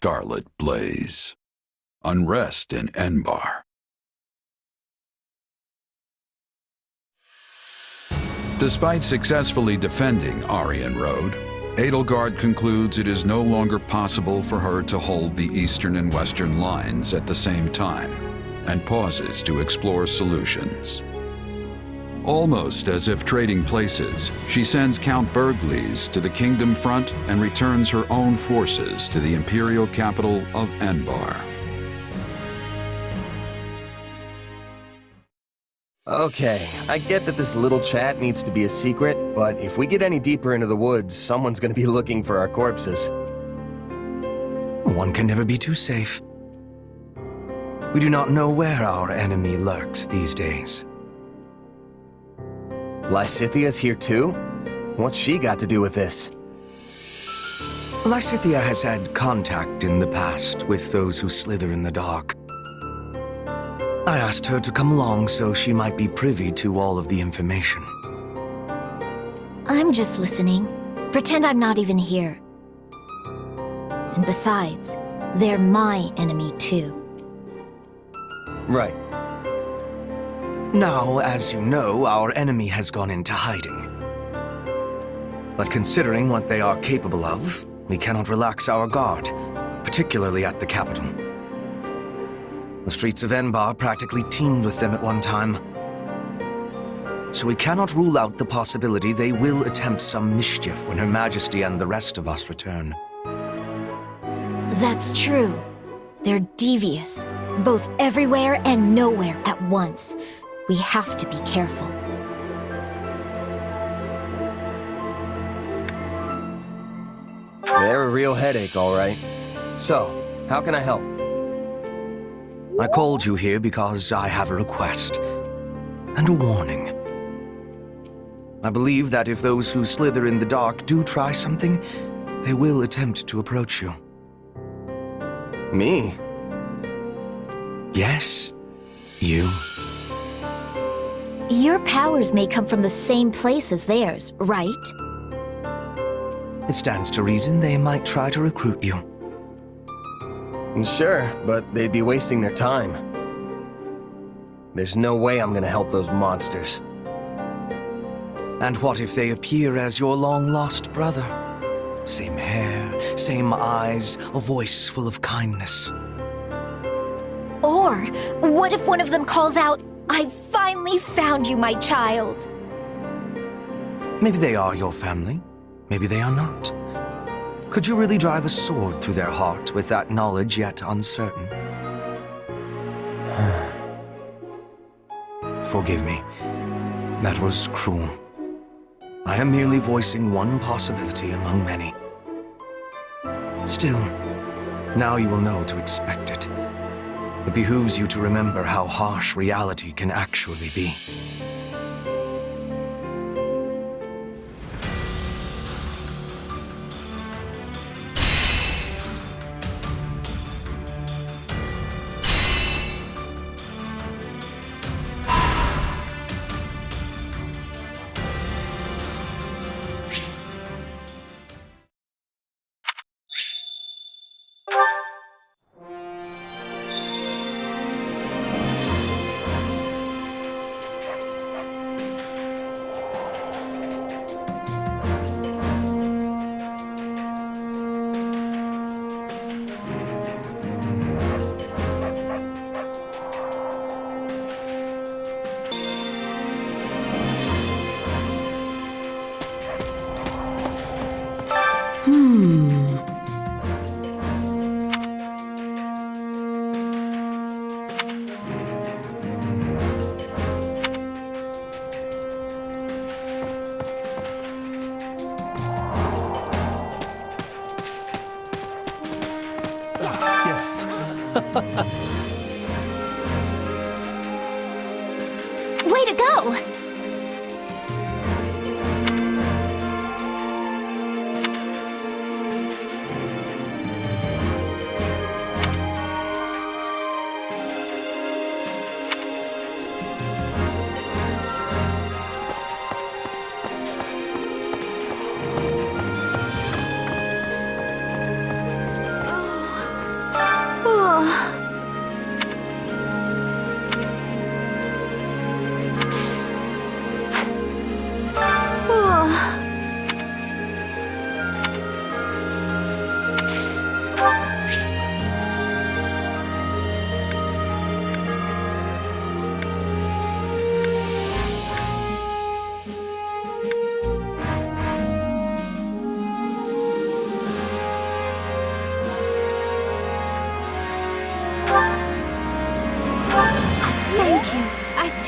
scarlet blaze. Unrest in Enbarr. Despite successfully defending Aryan Road, Edelgard concludes it is no longer possible for her to hold the eastern and western lines at the same time, and pauses to explore solutions. Almost as if trading places, she sends Count Bergliez to the Kingdom Front and returns her own forces to the imperial capital of Enbarr. Okay, I get that this little chat needs to be a secret, but if we get any deeper into the woods, someone's gonna be looking for our corpses. One can never be too safe. We do not know where our enemy lurks these days. Lysithia's here too? What's she got to do with this? Lysithia has had contact in the past with those who slither in the dark. I asked her to come along so she might be privy to all of the information. I'm just listening. Pretend I'm not even here. And besides, they're my enemy too. Right. Now, as you know, our enemy has gone into hiding. But considering what they are capable of, we cannot relax our guard, particularly at the capital. The streets of Enbarr practically teemed with them at one time. So we cannot rule out the possibility they will attempt some mischief when Her Majesty and the rest of us return. That's true. They're devious, both everywhere and nowhere at once. We have to be careful. They're a real headache, all right. So, how can I help? I called you here because I have a request and a warning. I believe that if those who slither in the dark do try something, they will attempt to approach you. Me? Yes, you. Your powers may come from the same place as theirs, right? It stands to reason they might try to recruit you. Sure, but they'd be wasting their time. There's no way I'm gonna help those monsters. And what if they appear as your long-lost brother? Same hair, same eyes, a voice full of kindness. Or what if one of them calls out, "I finally found you, my child"? Maybe they are your family. Maybe they are not. Could you really drive a sword through their heart with that knowledge yet uncertain? Forgive me. That was cruel. I am merely voicing one possibility among many. Still, now you will know to expect it. It behooves you to remember how harsh reality can actually be. Yes. Way to go!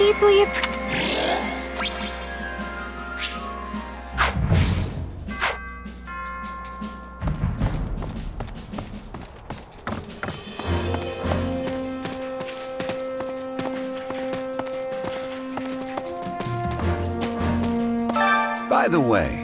deeply By the way,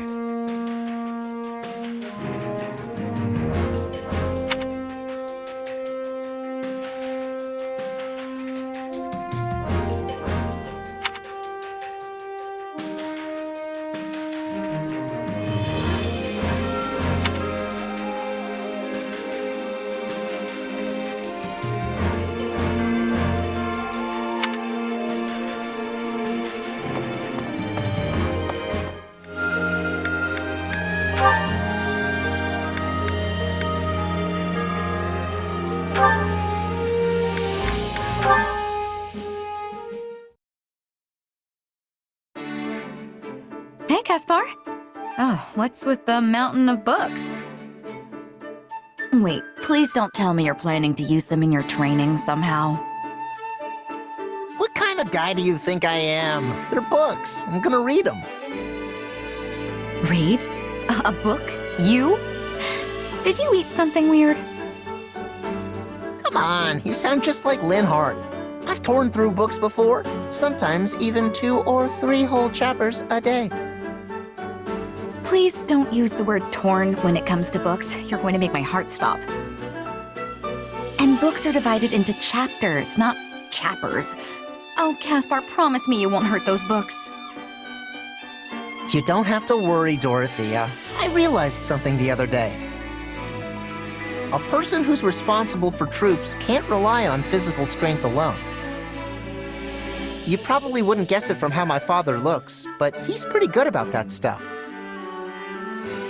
Hey, Caspar. Oh, what's with the mountain of books? Wait, please don't tell me you're planning to use them in your training somehow. What kind of guy do you think I am? They're books. I'm gonna read them. Read? A book? You? Did you eat something weird? Come on, you sound just like Linhart. I've torn through books before, sometimes even 2 or 3 whole chapters a day. Please don't use the word torn when it comes to books. You're going to make my heart stop. And books are divided into chapters, not chappers. Oh, Caspar, promise me you won't hurt those books. You don't have to worry, Dorothea. I realized something the other day. A person who's responsible for troops can't rely on physical strength alone. You probably wouldn't guess it from how my father looks, but he's pretty good about that stuff.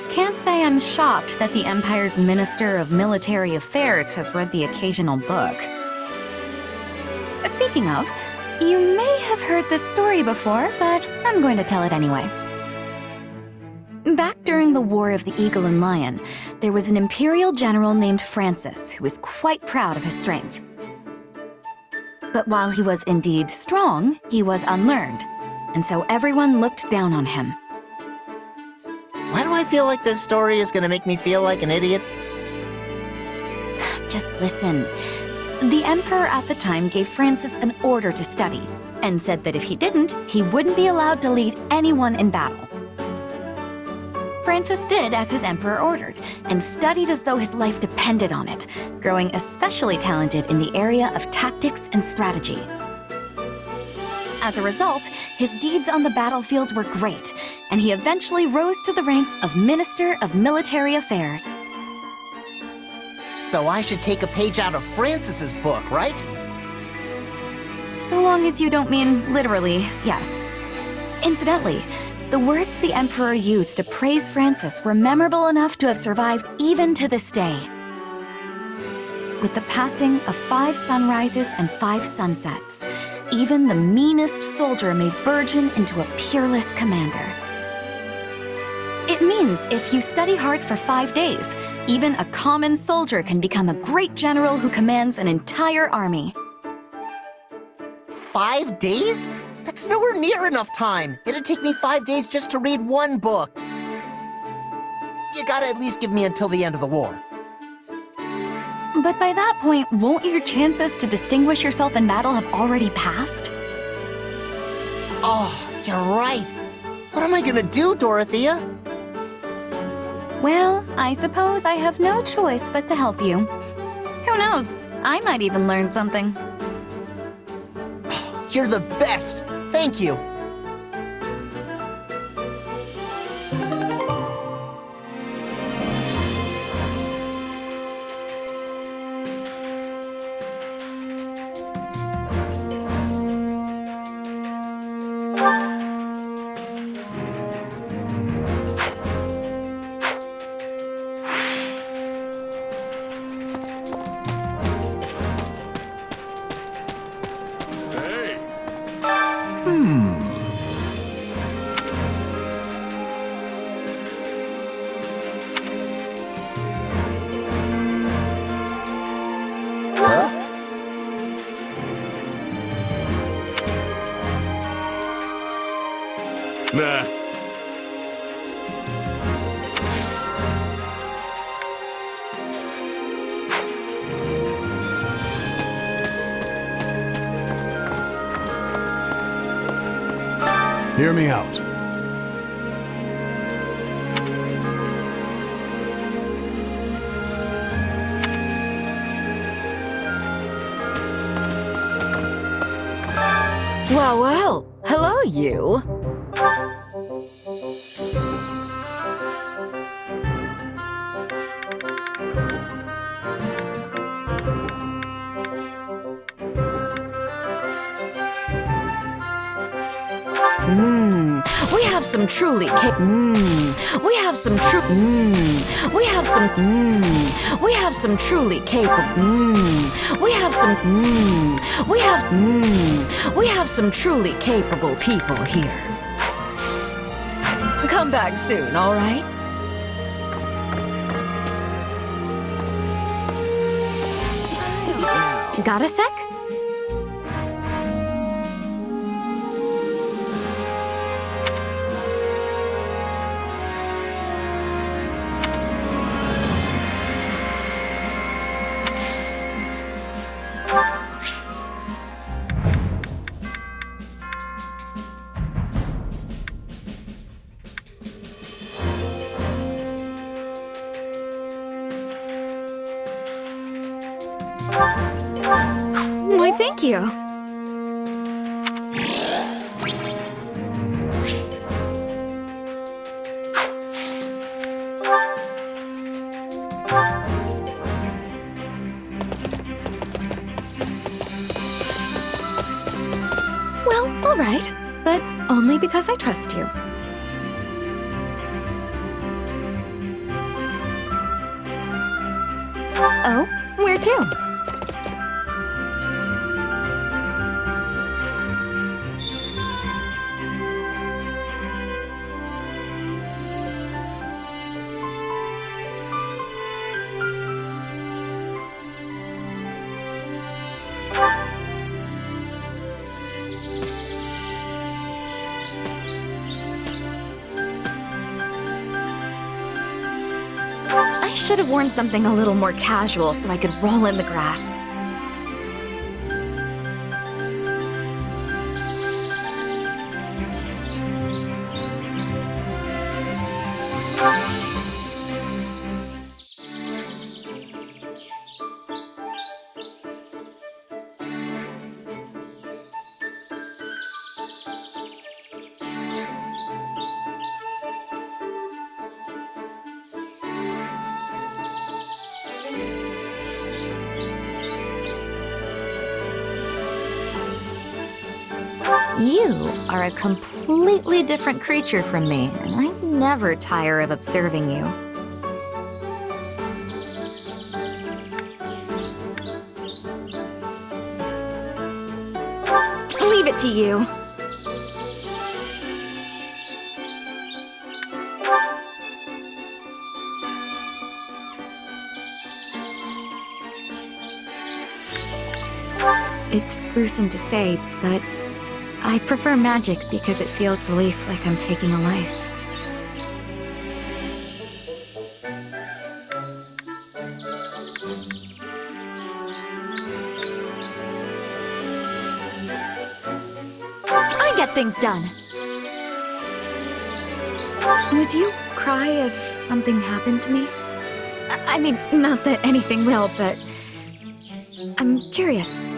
Can't say I'm shocked that the Empire's Minister of Military Affairs has read the occasional book. Speaking of, you may have heard this story before, but I'm going to tell it anyway. Back during the War of the Eagle and Lion, there was an Imperial general named Francis who was quite proud of his strength. But while he was indeed strong, he was unlearned, and so everyone looked down on him. Why do I feel like this story is gonna make me feel like an idiot? Just listen. The Emperor at the time gave Francis an order to study, and said that if he didn't, he wouldn't be allowed to lead anyone in battle. Francis did as his emperor ordered, and studied as though his life depended on it, growing especially talented in the area of tactics and strategy. As a result, his deeds on the battlefield were great, and he eventually rose to the rank of Minister of Military Affairs. So I should take a page out of Francis's book, right? So long as you don't mean literally, yes. Incidentally, the words the Emperor used to praise Francis were memorable enough to have survived even to this day. With the passing of 5 sunrises and 5 sunsets, even the meanest soldier may burgeon into a peerless commander. It means if you study hard for 5 days, even a common soldier can become a great general who commands an entire army. 5 days? That's nowhere near enough time. It'd take me 5 days just to read 1 book. You gotta at least give me until the end of the war. But by that point, won't your chances to distinguish yourself in battle have already passed? Oh, you're right. What am I gonna do, Dorothea? Well, I suppose I have no choice but to help you. Who knows? I might even learn something. You're the best. Thank you. Hear me out. Well, well. Hello, you. We have some truly we have some we have some we have some truly capable we have some we have some truly capable people here. Come back soon, all right? Got a sec? Why, thank you. Well, all right, but only because I trust you. Oh, where to? I should have worn something a little more casual so I could roll in the grass. You are a completely different creature from me, and I never tire of observing you. Leave it to you. It's gruesome to say, but I prefer magic because it feels the least like I'm taking a life. I get things done. Would you cry if something happened to me? I mean, not that anything will, but I'm curious.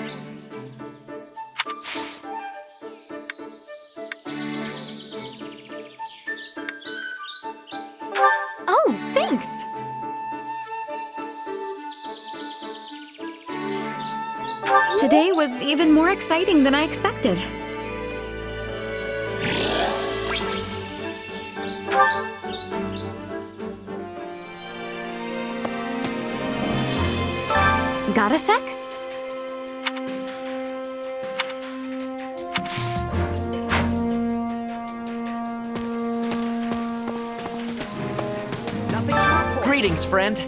Oh, thanks! Today was even more exciting than I expected. Got a sec? Greetings, friend.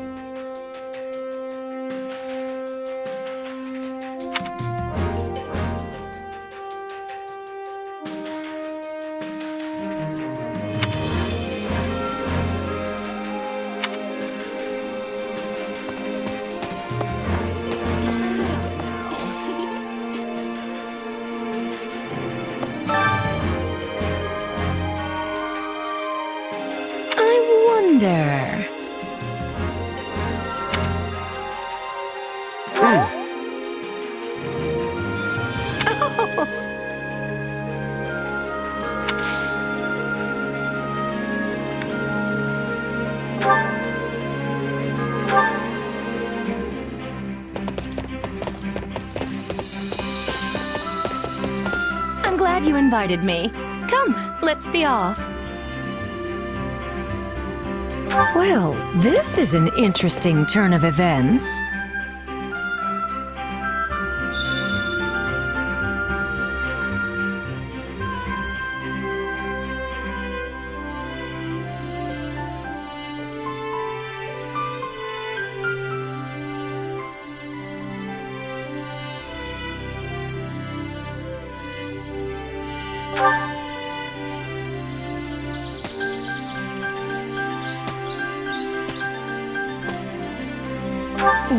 glad you invited me. Come, let's be off. Well, this is an interesting turn of events.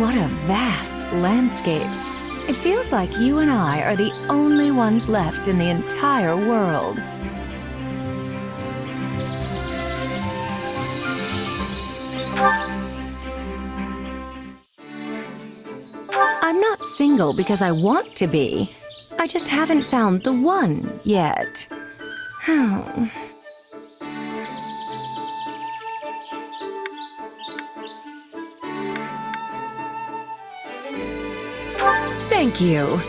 What a vast landscape. It feels like you and I are the only ones left in the entire world. I'm not single because I want to be. I just haven't found the one yet. Thank you.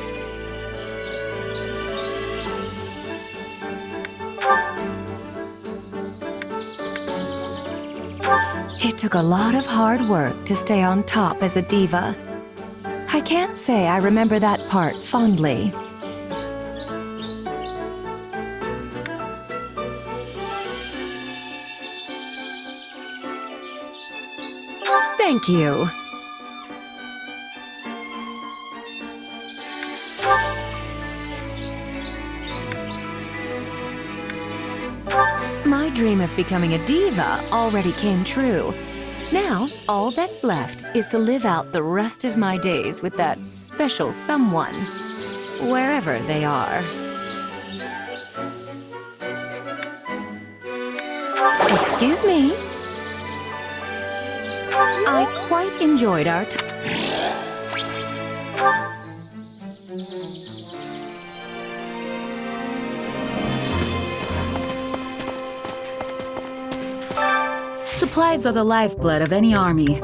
It took a lot of hard work to stay on top as a diva. I can't say I remember that part fondly. Thank you. My dream of becoming a diva already came true. Now, all that's left is to live out the rest of my days with that special someone, wherever they are. Excuse me. I quite enjoyed our time. Supplies are the lifeblood of any army.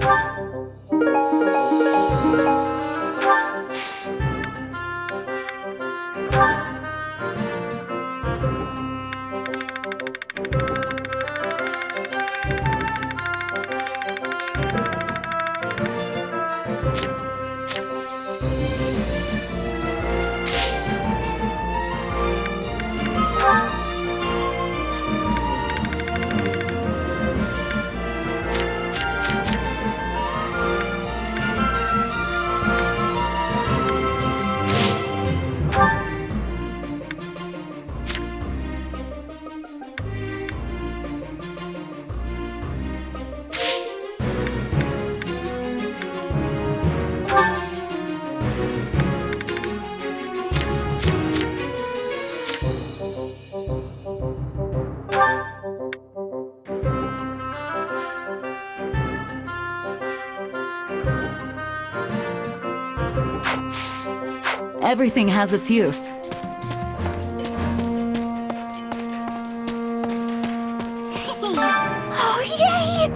Everything has its use. Oh, yay!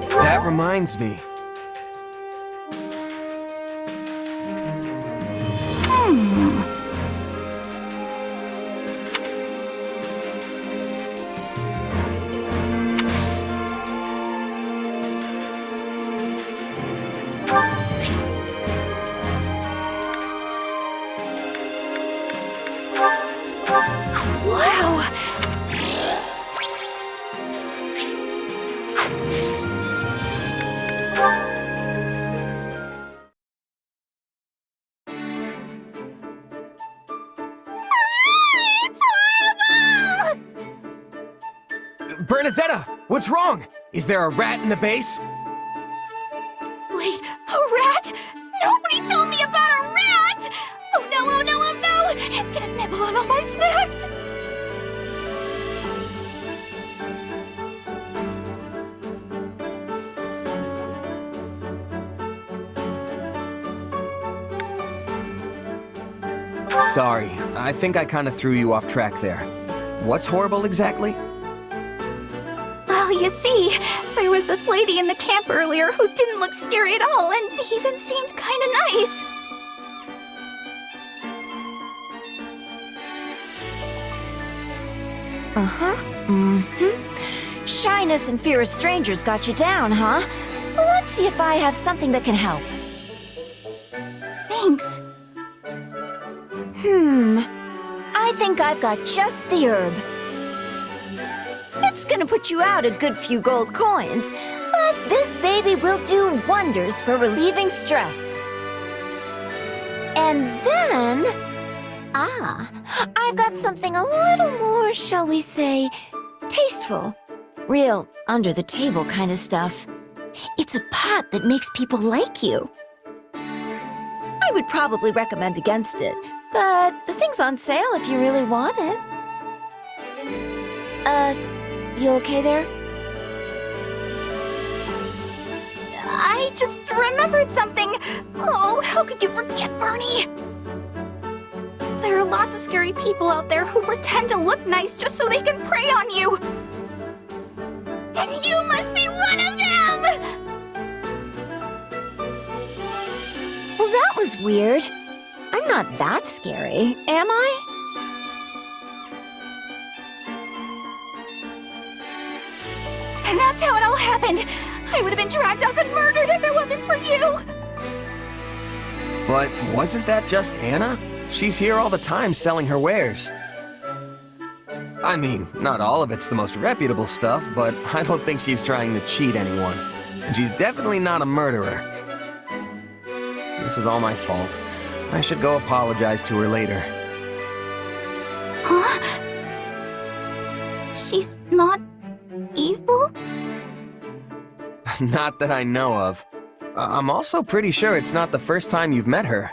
That reminds me. Wow! It's horrible! Bernadetta, what's wrong? Is there a rat in the base? Wait, a rat? Nobody told me about a rat! Oh no, oh no, oh no! It's gonna nibble on all my snacks! Sorry, I think I kind of threw you off track there. What's horrible exactly? Well, Well, you see, there was this lady in the camp earlier who didn't look scary at all and even seemed kinda nice. Shyness and fear of strangers got you down, huh? Let's see if I have something that can help. Thanks. I think I've got just the herb. It's gonna put you out a good few gold coins, but this baby will do wonders for relieving stress. And then... I've got something a little more, shall we say, tasteful. Real under-the-table kind of stuff. It's a pot that makes people like you. I would probably recommend against it, but the thing's on sale if you really want it. You okay there? I just remembered something. Oh, how could you forget, Bernie? There are lots of scary people out there who pretend to look nice just so they can prey on you. And you must be one of them! Well, that was weird. I'm not that scary, am I? And that's how it all happened. I would have been dragged off and murdered if it wasn't for you. But wasn't that just Anna? She's here all the time selling her wares. I mean, not all of it's the most reputable stuff, but I don't think she's trying to cheat anyone. And she's definitely not a murderer. This is all my fault. I should go apologize to her later. Huh? She's not evil? Not that I know of. I'm also pretty sure it's not the first time you've met her.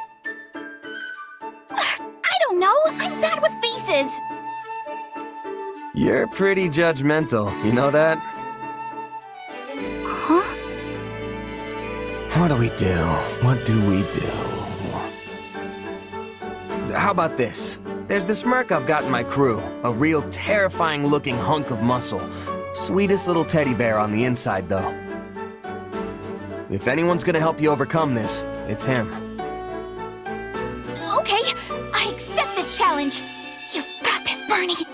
I don't know. I'm bad with faces. You're pretty judgmental, you know that? Huh? What do we do? What do we do? How about this? There's this merc I've got in my crew. A real terrifying looking hunk of muscle. Sweetest little teddy bear on the inside, though. If anyone's gonna help you overcome this, it's him. Okay, I accept this challenge. You've got this, Bernie.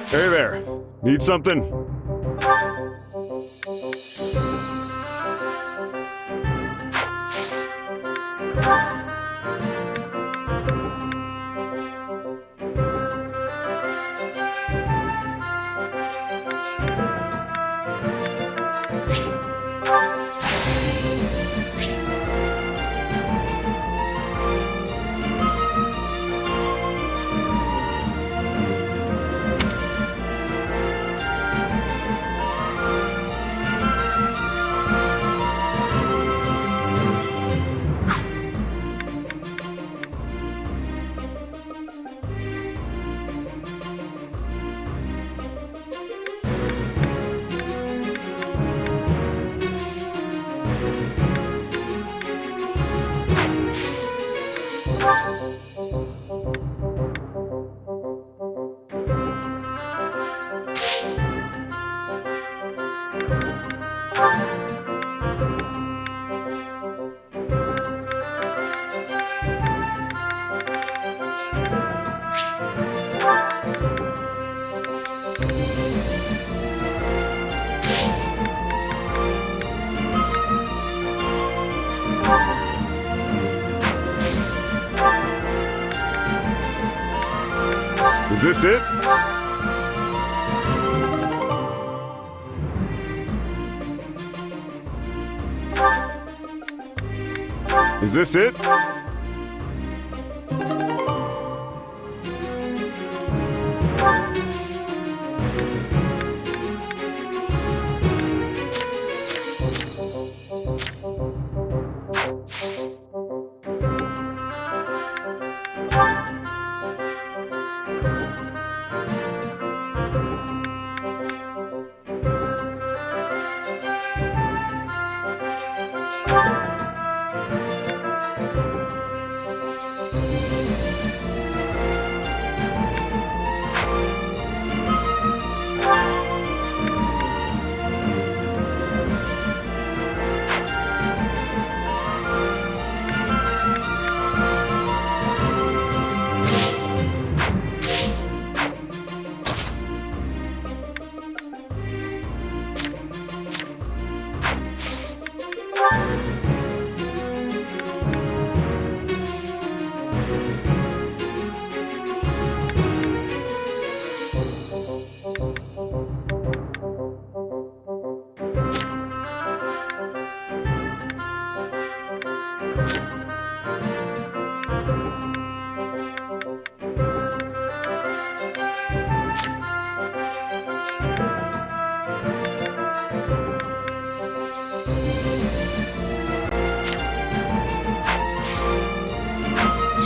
Hey there. Need something? Is this it? Is this it?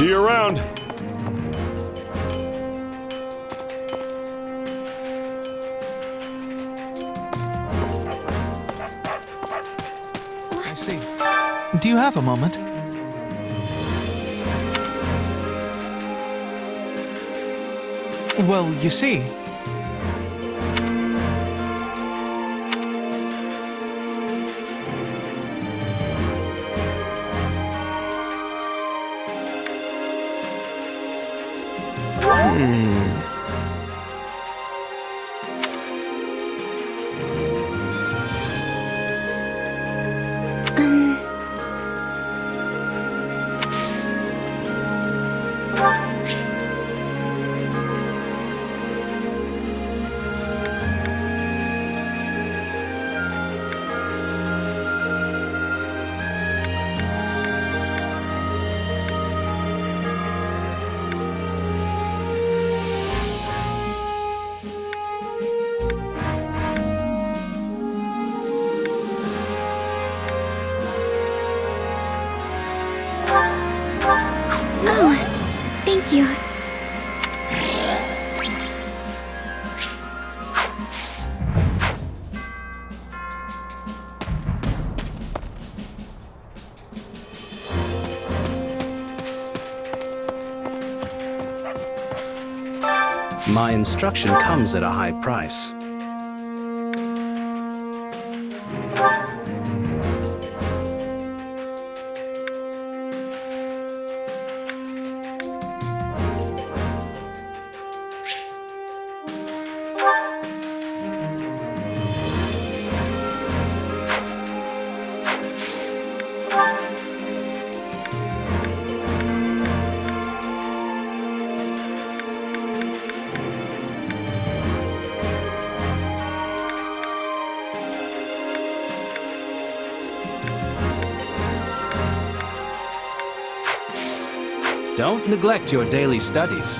See you around. I see. Do you have a moment? Well, you see... Thank you. My instruction comes at a high price. Don't neglect your daily studies.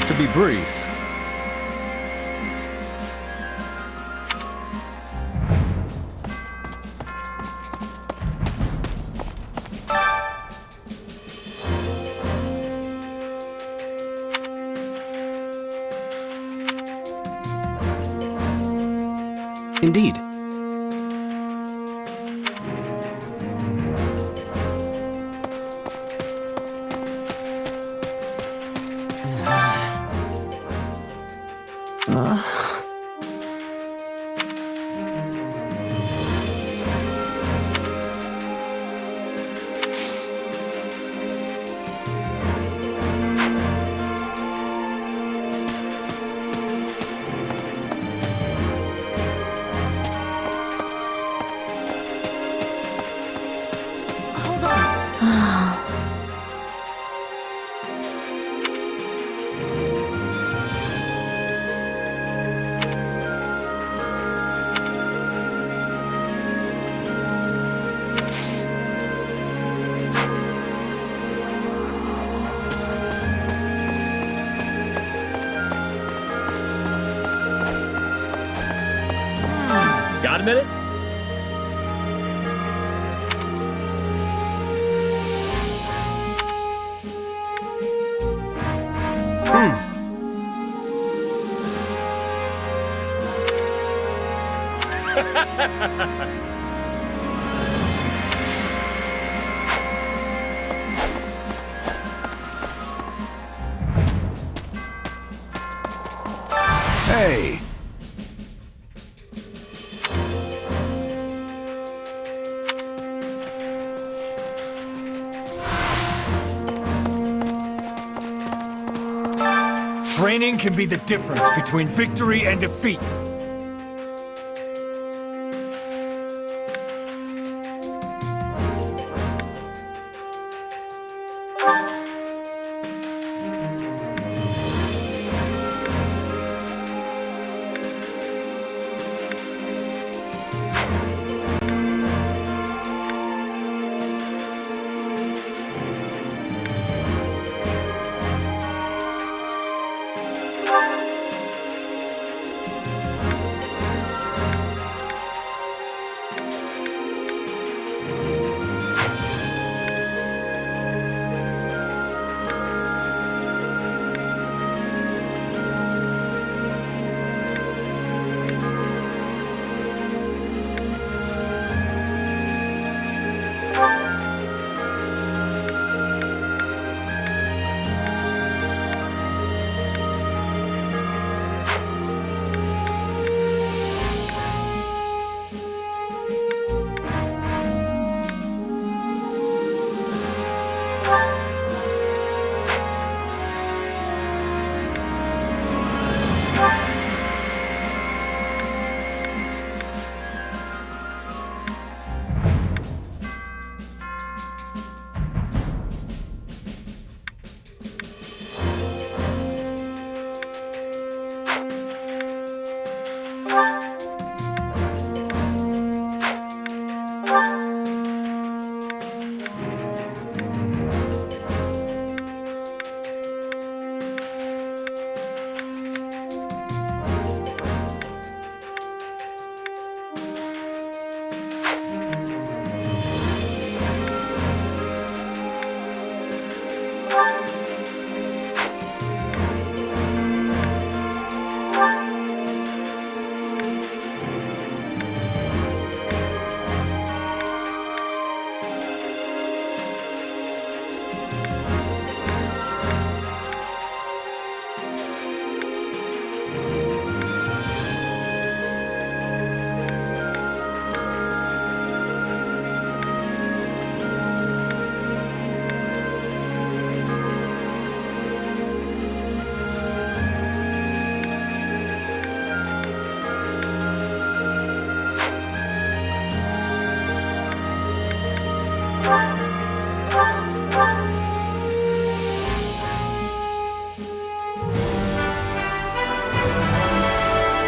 To be brief, Indeed. Got a minute? Hey! Training can be the difference between victory and defeat.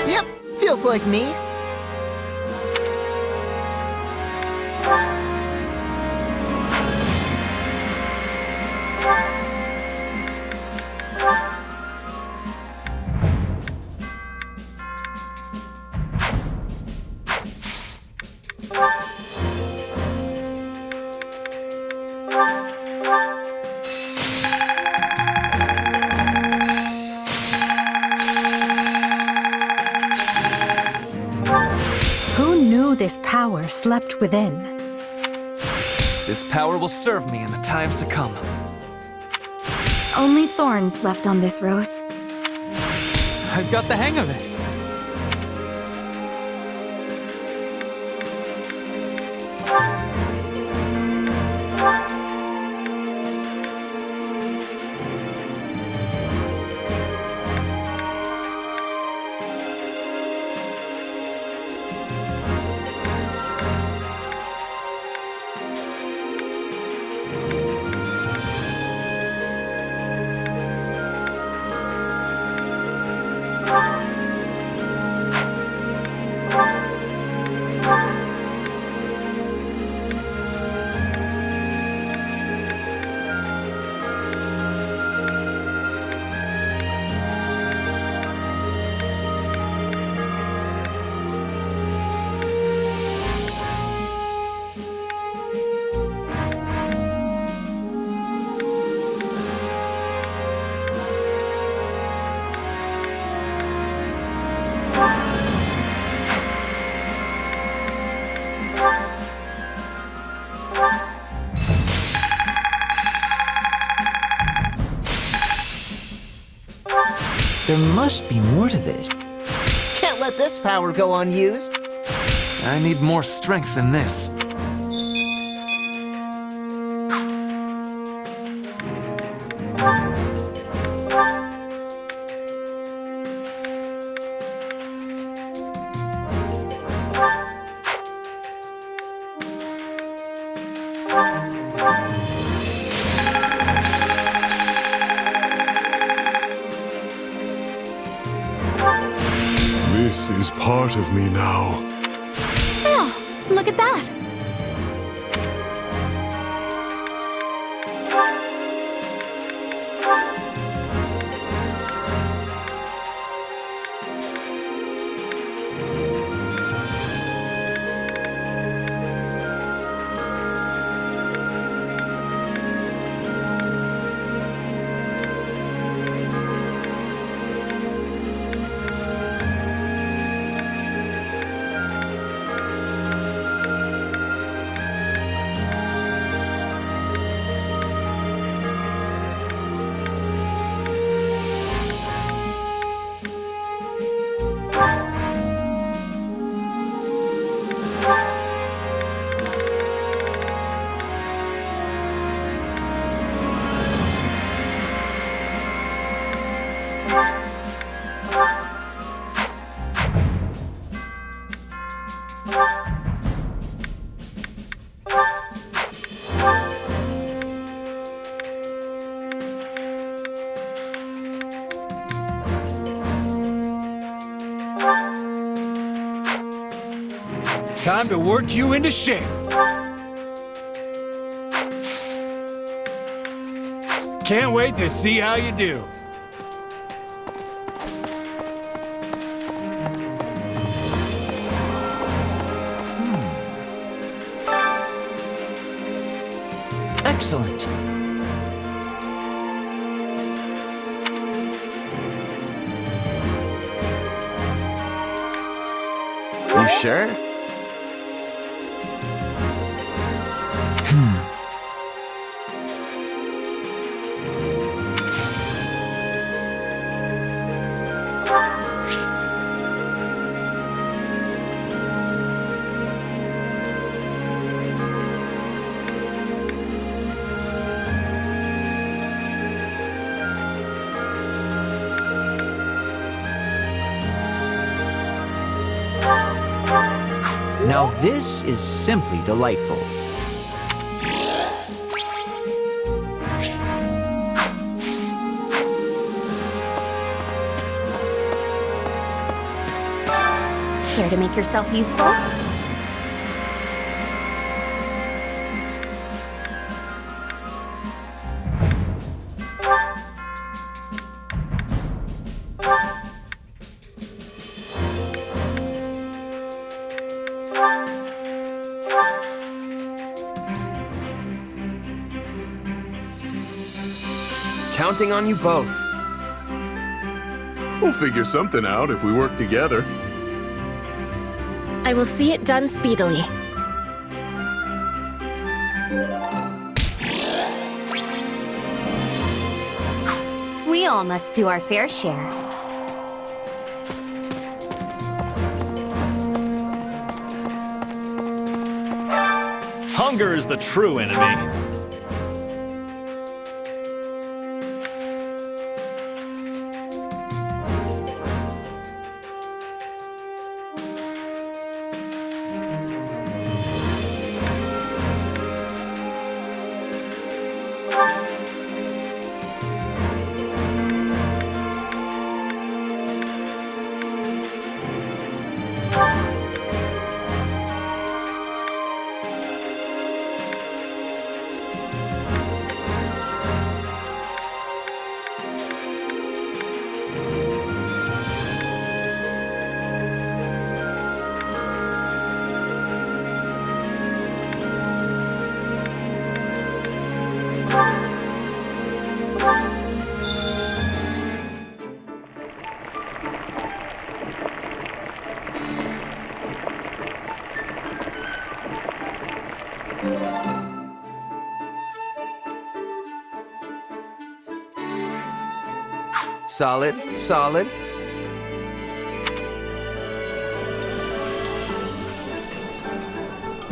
Yep, feels like me. Who knew this power slept within? This power will serve me in the times to come. Only thorns left on this rose. I've got the hang of it. There must be more to this. Can't let this power go unused. I need more strength than this. This is part of me now. Oh, look at that! Time to work you into shape. Can't wait to see how you do. Excellent. You sure? Now this is simply delightful. Care to make yourself useful? Counting on you both. We'll figure something out if we work together. I will see it done speedily. We all must do our fair share. Hunger is the true enemy. Solid, solid.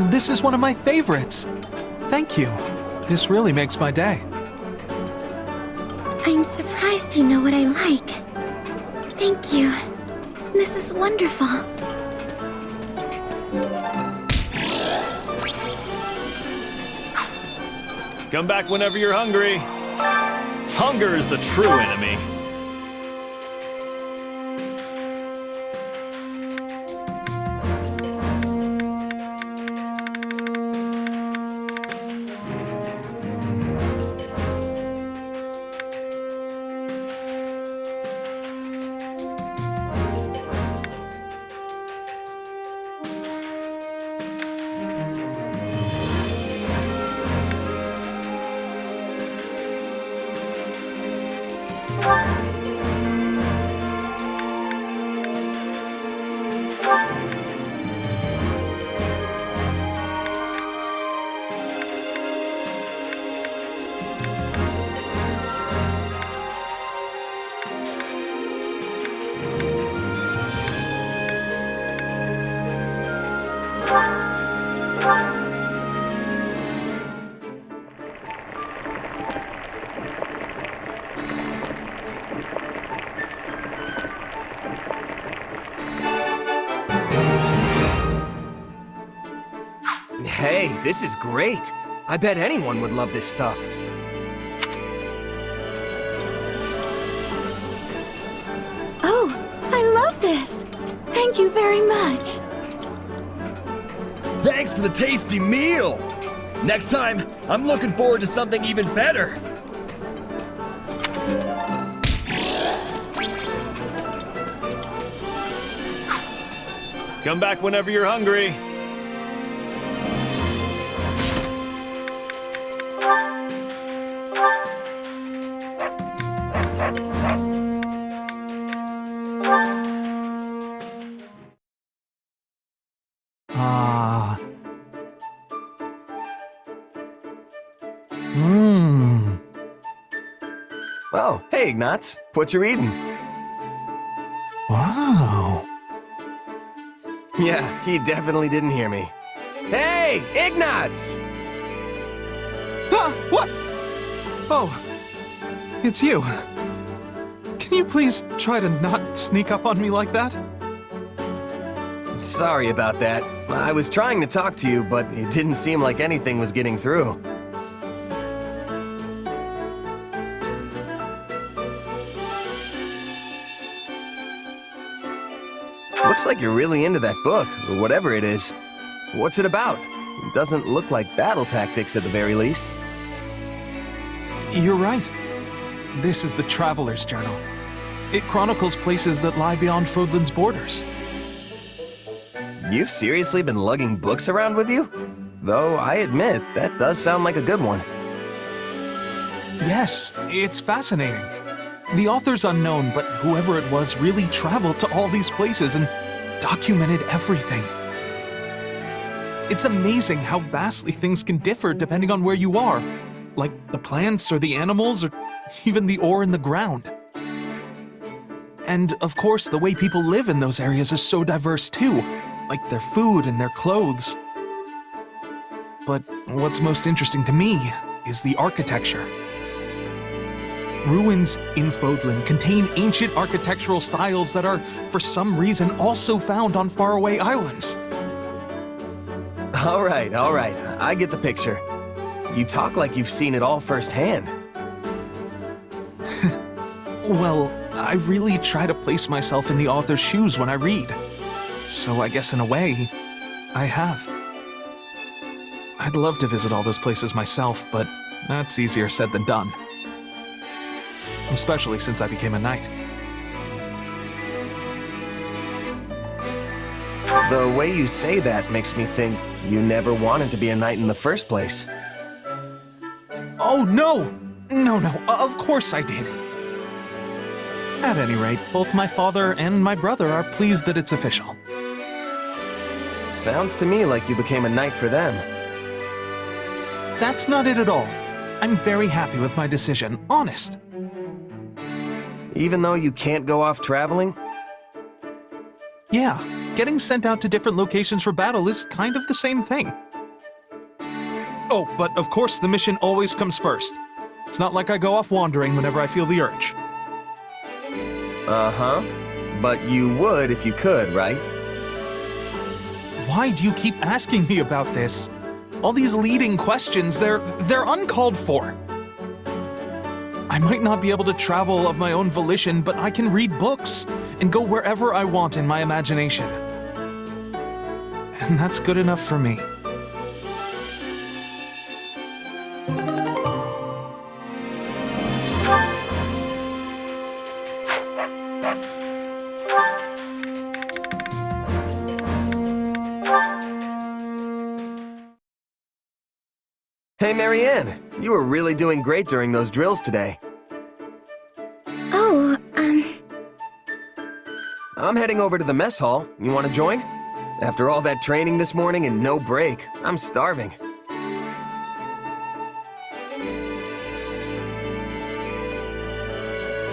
This is one of my favorites. Thank you. This really makes my day. I'm surprised you know what I like. Thank you. This is wonderful. Come back whenever you're hungry. Hunger is the true enemy. Hey, this is great. I bet anyone would love this stuff. Oh, I love this! Thank you very much. Thanks for the tasty meal! Next time, I'm looking forward to something even better! Come back whenever you're hungry. Oh, hey, Ignatz. What you eating? Wow. Yeah, he definitely didn't hear me. Hey, Ignatz! Ah, what? Oh, it's you. Can you please try to not sneak up on me like that? Sorry about that. I was trying to talk to you, but it didn't seem like anything was getting through. Looks like you're really into that book, or whatever it is. What's it about? It doesn't look like battle tactics at the very least. You're right. This is the Traveler's Journal. It chronicles places that lie beyond Fodlan's borders. You've seriously been lugging books around with you? Though, I admit, that does sound like a good one. Yes, it's fascinating. The author's unknown, but whoever it was really traveled to all these places and documented everything. It's amazing how vastly things can differ depending on where you are, like the plants or the animals or even the ore in the ground. And of course, the way people live in those areas is so diverse too, like their food and their clothes. But what's most interesting to me is the architecture. Ruins in Fodlan contain ancient architectural styles that are, for some reason, also found on faraway islands. All right, I get the picture. You talk like you've seen it all firsthand. Well, I really try to place myself in the author's shoes when I read. So I guess in a way, I have. I'd love to visit all those places myself, but that's easier said than done. Especially since I became a knight. The way you say that makes me think you never wanted to be a knight in the first place. Oh, no! No, of course I did. At any rate, both my father and my brother are pleased that it's official. Sounds to me like you became a knight for them. That's not it at all. I'm very happy with my decision, honest. Even though you can't go off traveling? Yeah, getting sent out to different locations for battle is kind of the same thing. Oh, but of course the mission always comes first. It's not like I go off wandering whenever I feel the urge. Uh-huh. But you would if you could, right? Why do you keep asking me about this? All these leading questions, they're uncalled for. I might not be able to travel of my own volition, but I can read books and go wherever I want in my imagination. And that's good enough for me. Hey, Marianne, you were really doing great during those drills today. Oh, I'm heading over to the mess hall. You want to join? After all that training this morning and no break, I'm starving.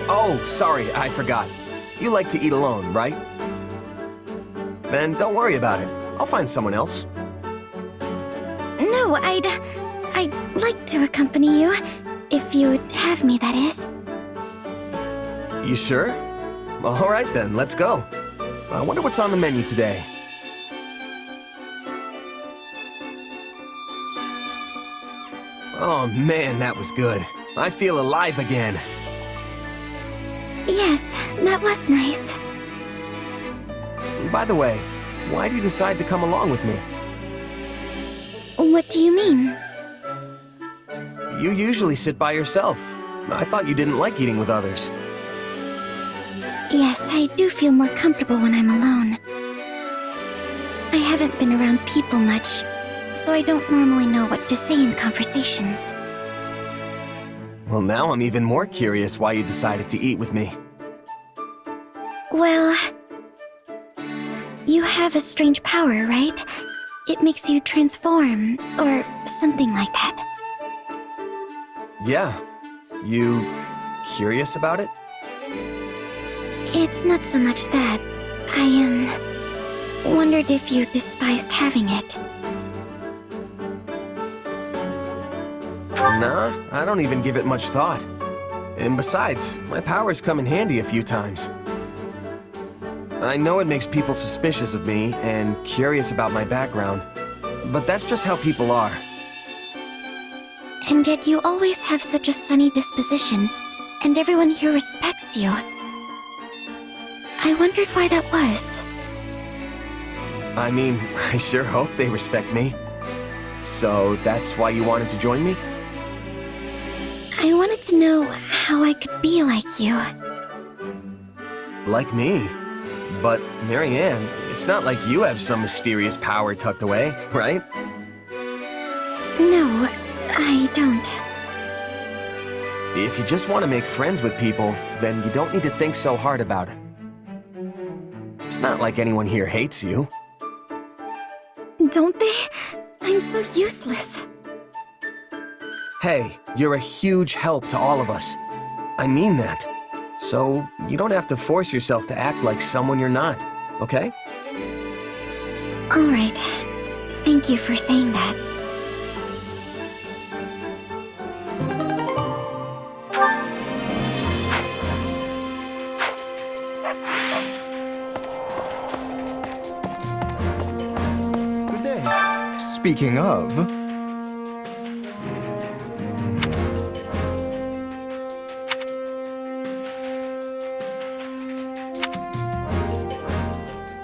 Oh, sorry, I forgot. You like to eat alone, right? Then don't worry about it. I'll find someone else. No, I'd like to accompany you. If you'd have me, that is. You sure? All right then, let's go. I wonder what's on the menu today. Oh man, that was good. I feel alive again. Yes, that was nice. By the way, why do you decide to come along with me? What do you mean? You usually sit by yourself. I thought you didn't like eating with others. Yes, I do feel more comfortable when I'm alone. I haven't been around people much, so I don't normally know what to say in conversations. Well, now I'm even more curious why you decided to eat with me. Well, you have a strange power, right? It makes you transform, or something like that. Yeah. You curious about it? It's not so much that. I, wondered if you despised having it. Nah, I don't even give it much thought. And besides, my powers come in handy a few times. I know it makes people suspicious of me and curious about my background, but that's just how people are. And yet you always have such a sunny disposition, and everyone here respects you. I wondered why that was. I mean, I sure hope they respect me. So that's why you wanted to join me? I wanted to know how I could be like you. Like me? But, Marianne, it's not like you have some mysterious power tucked away, right? No, I don't. If you just want to make friends with people, then you don't need to think so hard about it. It's not like anyone here hates you. Don't they? I'm so useless. Hey, you're a huge help to all of us. I mean that. So, you don't have to force yourself to act like someone you're not, okay? All right. Thank you for saying that. Good day. Speaking of...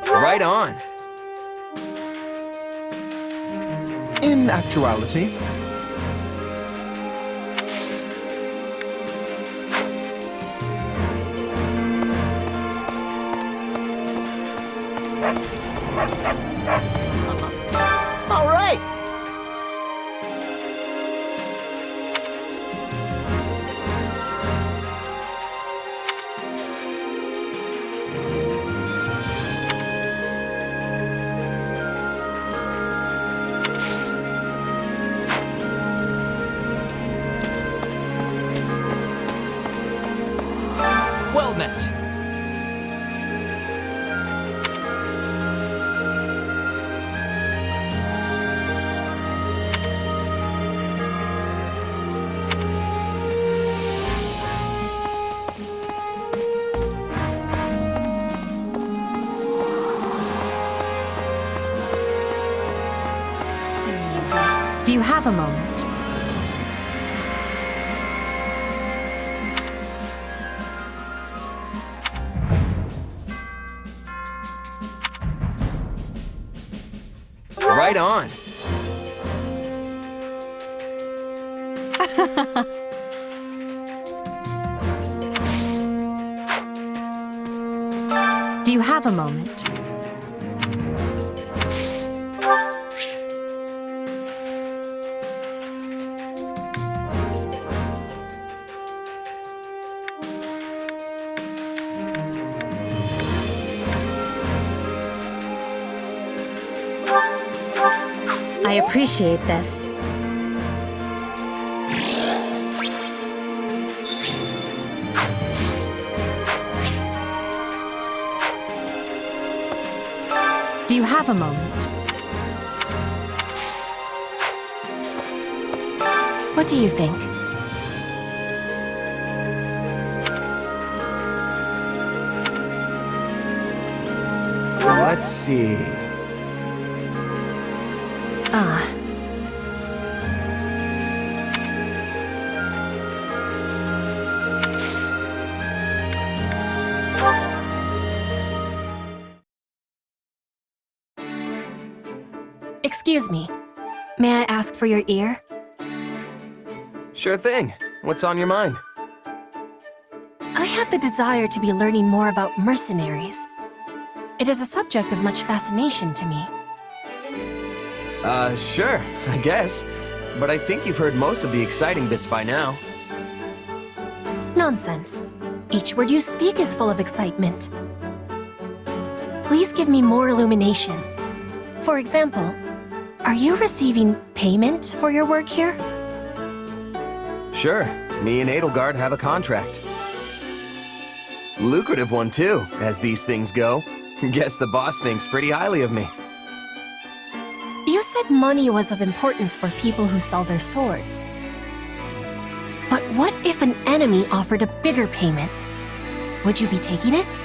Right on. In actuality... All right! Well met. Do you have a moment? Right on. Do you have a moment? I appreciate this. Do you have a moment? What do you think? Let's see. Excuse me. May I ask for your ear? Sure thing. What's on your mind? I have the desire to be learning more about mercenaries. It is a subject of much fascination to me. Sure, I guess. But I think you've heard most of the exciting bits by now. Nonsense. Each word you speak is full of excitement. Please give me more illumination. For example, are you receiving payment for your work here? Sure, me and Edelgard have a contract. Lucrative one too, as these things go. Guess the boss thinks pretty highly of me. You said money was of importance for people who sell their swords. But what if an enemy offered a bigger payment? Would you be taking it?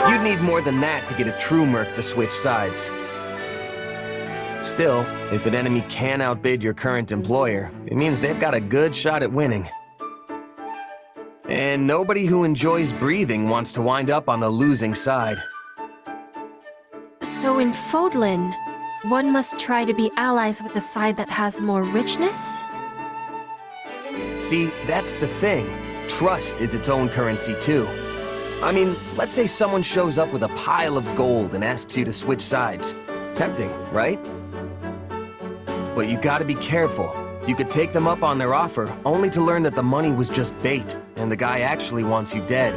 You'd need more than that to get a true merc to switch sides. Still, if an enemy can outbid your current employer, it means they've got a good shot at winning. And nobody who enjoys breathing wants to wind up on the losing side. So in Fodlan, one must try to be allies with the side that has more richness? See, that's the thing. Trust is its own currency too. I mean, let's say someone shows up with a pile of gold and asks you to switch sides. Tempting, right? But you gotta be careful. You could take them up on their offer, only to learn that the money was just bait, and the guy actually wants you dead.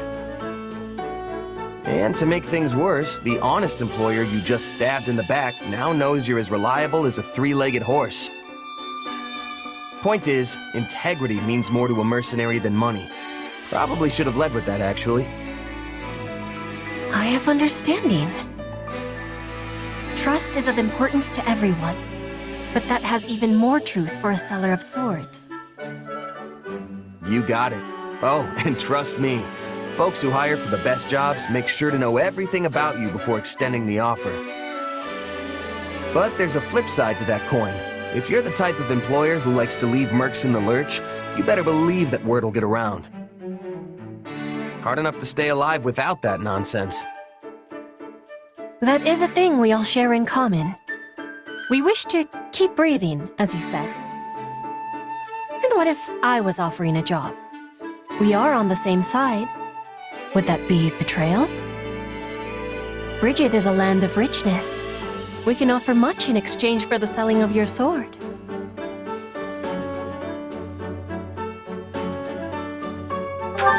And to make things worse, the honest employer you just stabbed in the back now knows you're as reliable as a three-legged horse. Point is, integrity means more to a mercenary than money. Probably should have led with that, actually. I have understanding. Trust is of importance to everyone, but that has even more truth for a seller of swords. You got it. Oh, and trust me, folks who hire for the best jobs make sure to know everything about you before extending the offer. But there's a flip side to that coin. If you're the type of employer who likes to leave mercs in the lurch, you better believe that word will get around. Hard enough to stay alive without that nonsense. That is a thing we all share in common. We wish to keep breathing, as you said. And what if I was offering a job? We are on the same side. Would that be betrayal? Bridget is a land of richness. We can offer much in exchange for the selling of your sword.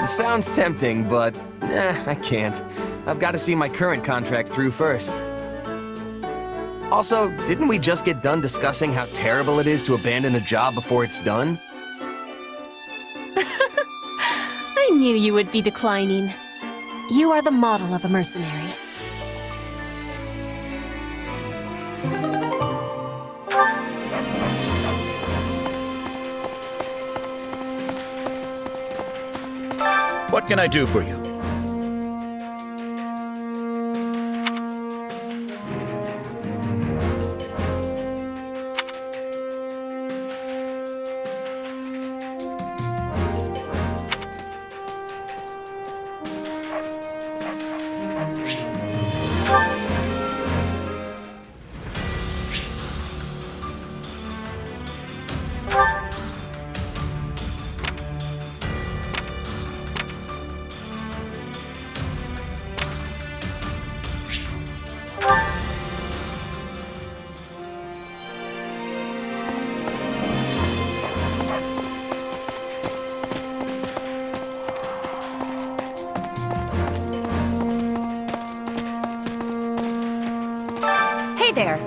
Sounds tempting, but I can't. I've got to see my current contract through first. Also, didn't we just get done discussing how terrible it is to abandon a job before it's done? I knew you would be declining. You are the model of a mercenary. What can I do for you? There.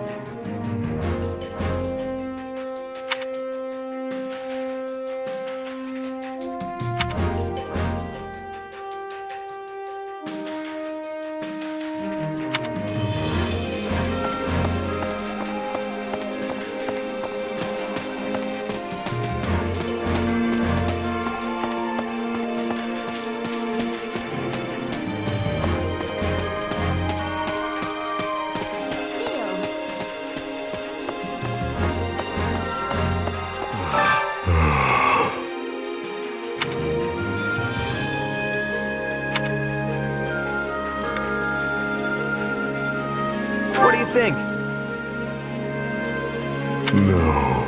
What do you think? No.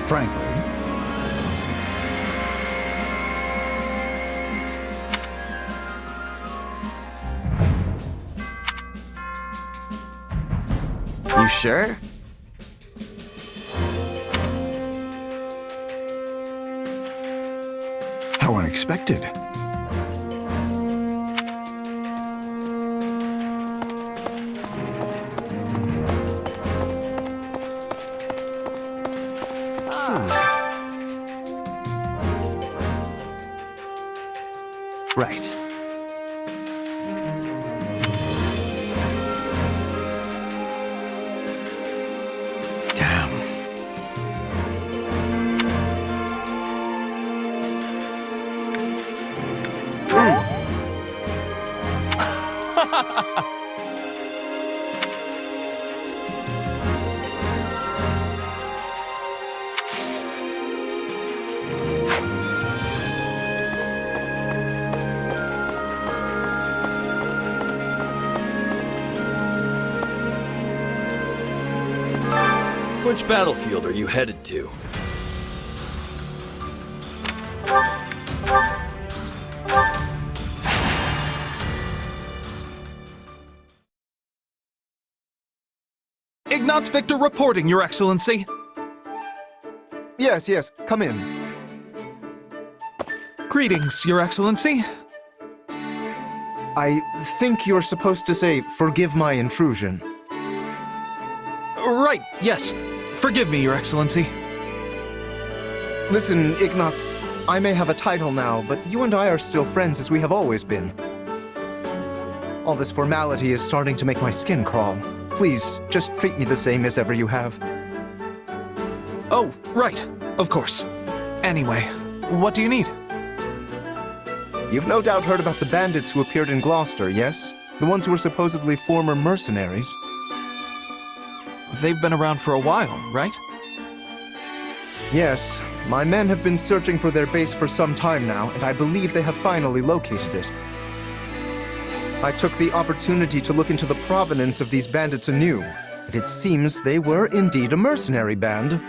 Frankly. You sure? How unexpected. Right. Damn. Which battlefield are you headed to? Ignatz Victor reporting, Your Excellency. Yes, come in. Greetings, Your Excellency. I think you're supposed to say, "Forgive my intrusion." Right, yes. Forgive me, Your Excellency. Listen, Ignatz, I may have a title now, but you and I are still friends as we have always been. All this formality is starting to make my skin crawl. Please, just treat me the same as ever you have. Oh, right. Of course. Anyway, what do you need? You've no doubt heard about the bandits who appeared in Gloucester, yes? The ones who were supposedly former mercenaries. They've been around for a while, right? Yes, my men have been searching for their base for some time now, and I believe they have finally located it. I took the opportunity to look into the provenance of these bandits anew, and it seems they were indeed a mercenary band,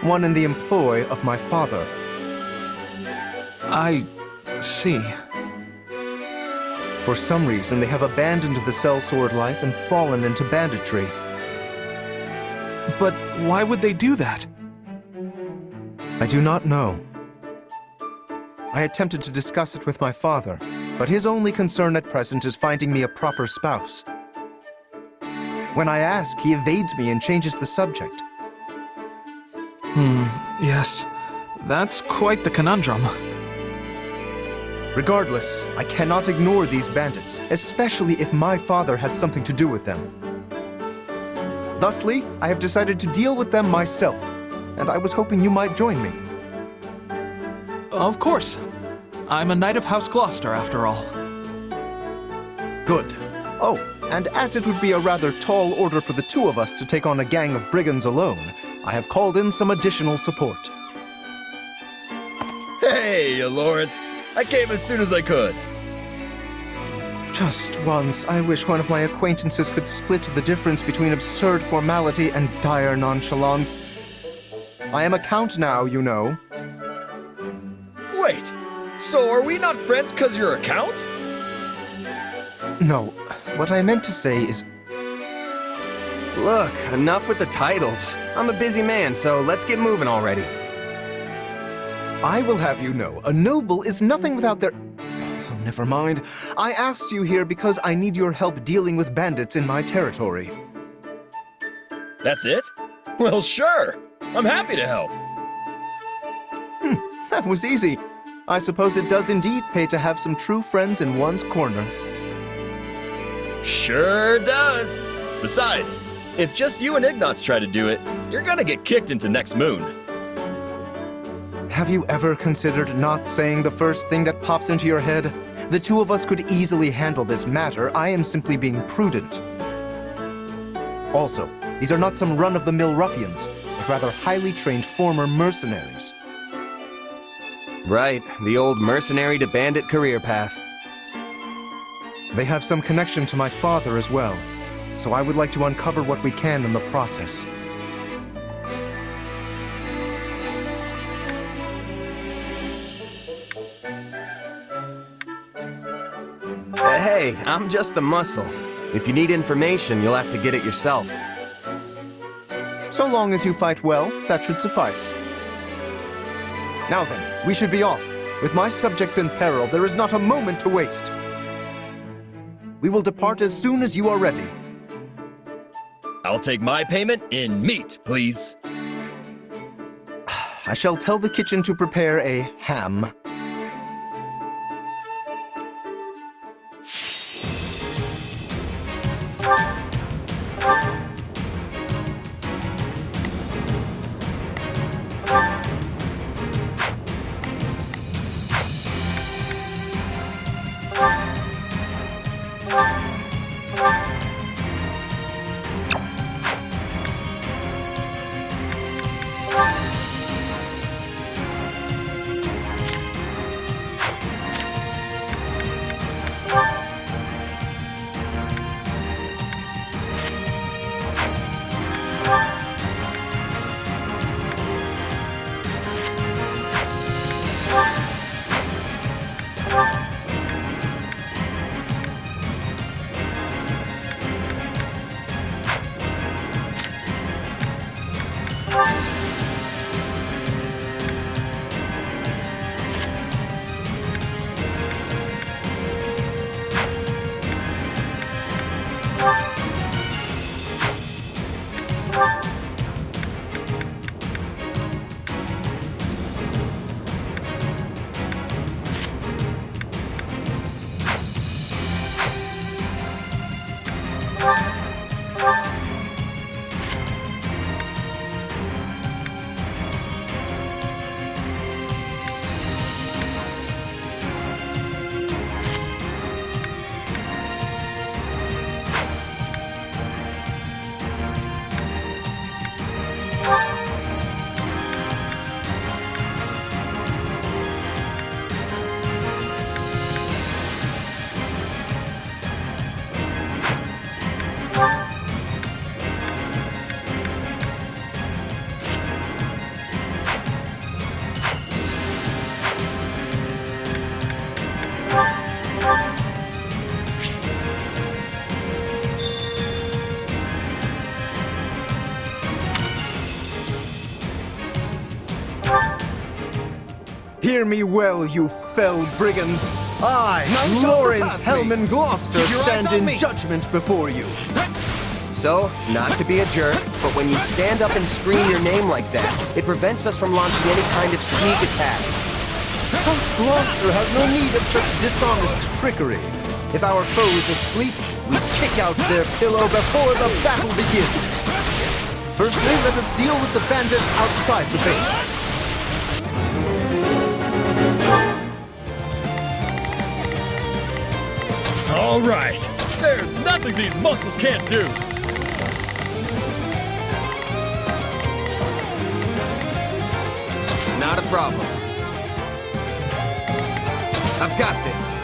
one in the employ of my father. I see. For some reason, they have abandoned the sellsword life and fallen into banditry. But why would they do that? I do not know. I attempted to discuss it with my father, but his only concern at present is finding me a proper spouse. When I ask, he evades me and changes the subject. Yes. That's quite the conundrum. Regardless, I cannot ignore these bandits, especially if my father had something to do with them. Thusly, I have decided to deal with them myself, and I was hoping you might join me. Of course. I'm a knight of House Gloucester, after all. Good. Oh, and as it would be a rather tall order for the two of us to take on a gang of brigands alone, I have called in some additional support. Hey, Lawrence. I came as soon as I could. Just once, I wish one of my acquaintances could split the difference between absurd formality and dire nonchalance. I am a count now, you know. Wait, so are we not friends because you're a count? No, what I meant to say is... Look, enough with the titles. I'm a busy man, so let's get moving already. I will have you know, a noble is nothing without their... Oh, never mind. I asked you here because I need your help dealing with bandits in my territory. That's it? Well, sure. I'm happy to help. That was easy. I suppose it does indeed pay to have some true friends in one's corner. Sure does. Besides, if just you and Ignatz try to do it, you're gonna get kicked into next moon. Have you ever considered not saying the first thing that pops into your head? The two of us could easily handle this matter. I am simply being prudent. Also, these are not some run-of-the-mill ruffians, but rather highly trained former mercenaries. Right, the old mercenary to bandit career path. They have some connection to my father as well, so I would like to uncover what we can in the process. Hey, I'm just the muscle. If you need information, you'll have to get it yourself. So long as you fight well, that should suffice. Now then, we should be off. With my subjects in peril, there is not a moment to waste. We will depart as soon as you are ready. I'll take my payment in meat, please. I shall tell the kitchen to prepare a ham. Hear me well, you fell brigands. I, None shall Lawrence surpass me. Hellman Gloucester, Keep your eyes stand on in me. judgment before you. So, not to be a jerk, but when you stand up and scream your name like that, it prevents us from launching any kind of sneak attack. House Gloucester has no need of such dishonest trickery. If our foe is asleep, we kick out their pillow before the battle begins. Firstly, let us deal with the bandits outside the base. All right. There's nothing these muscles can't do. Not a problem. I've got this.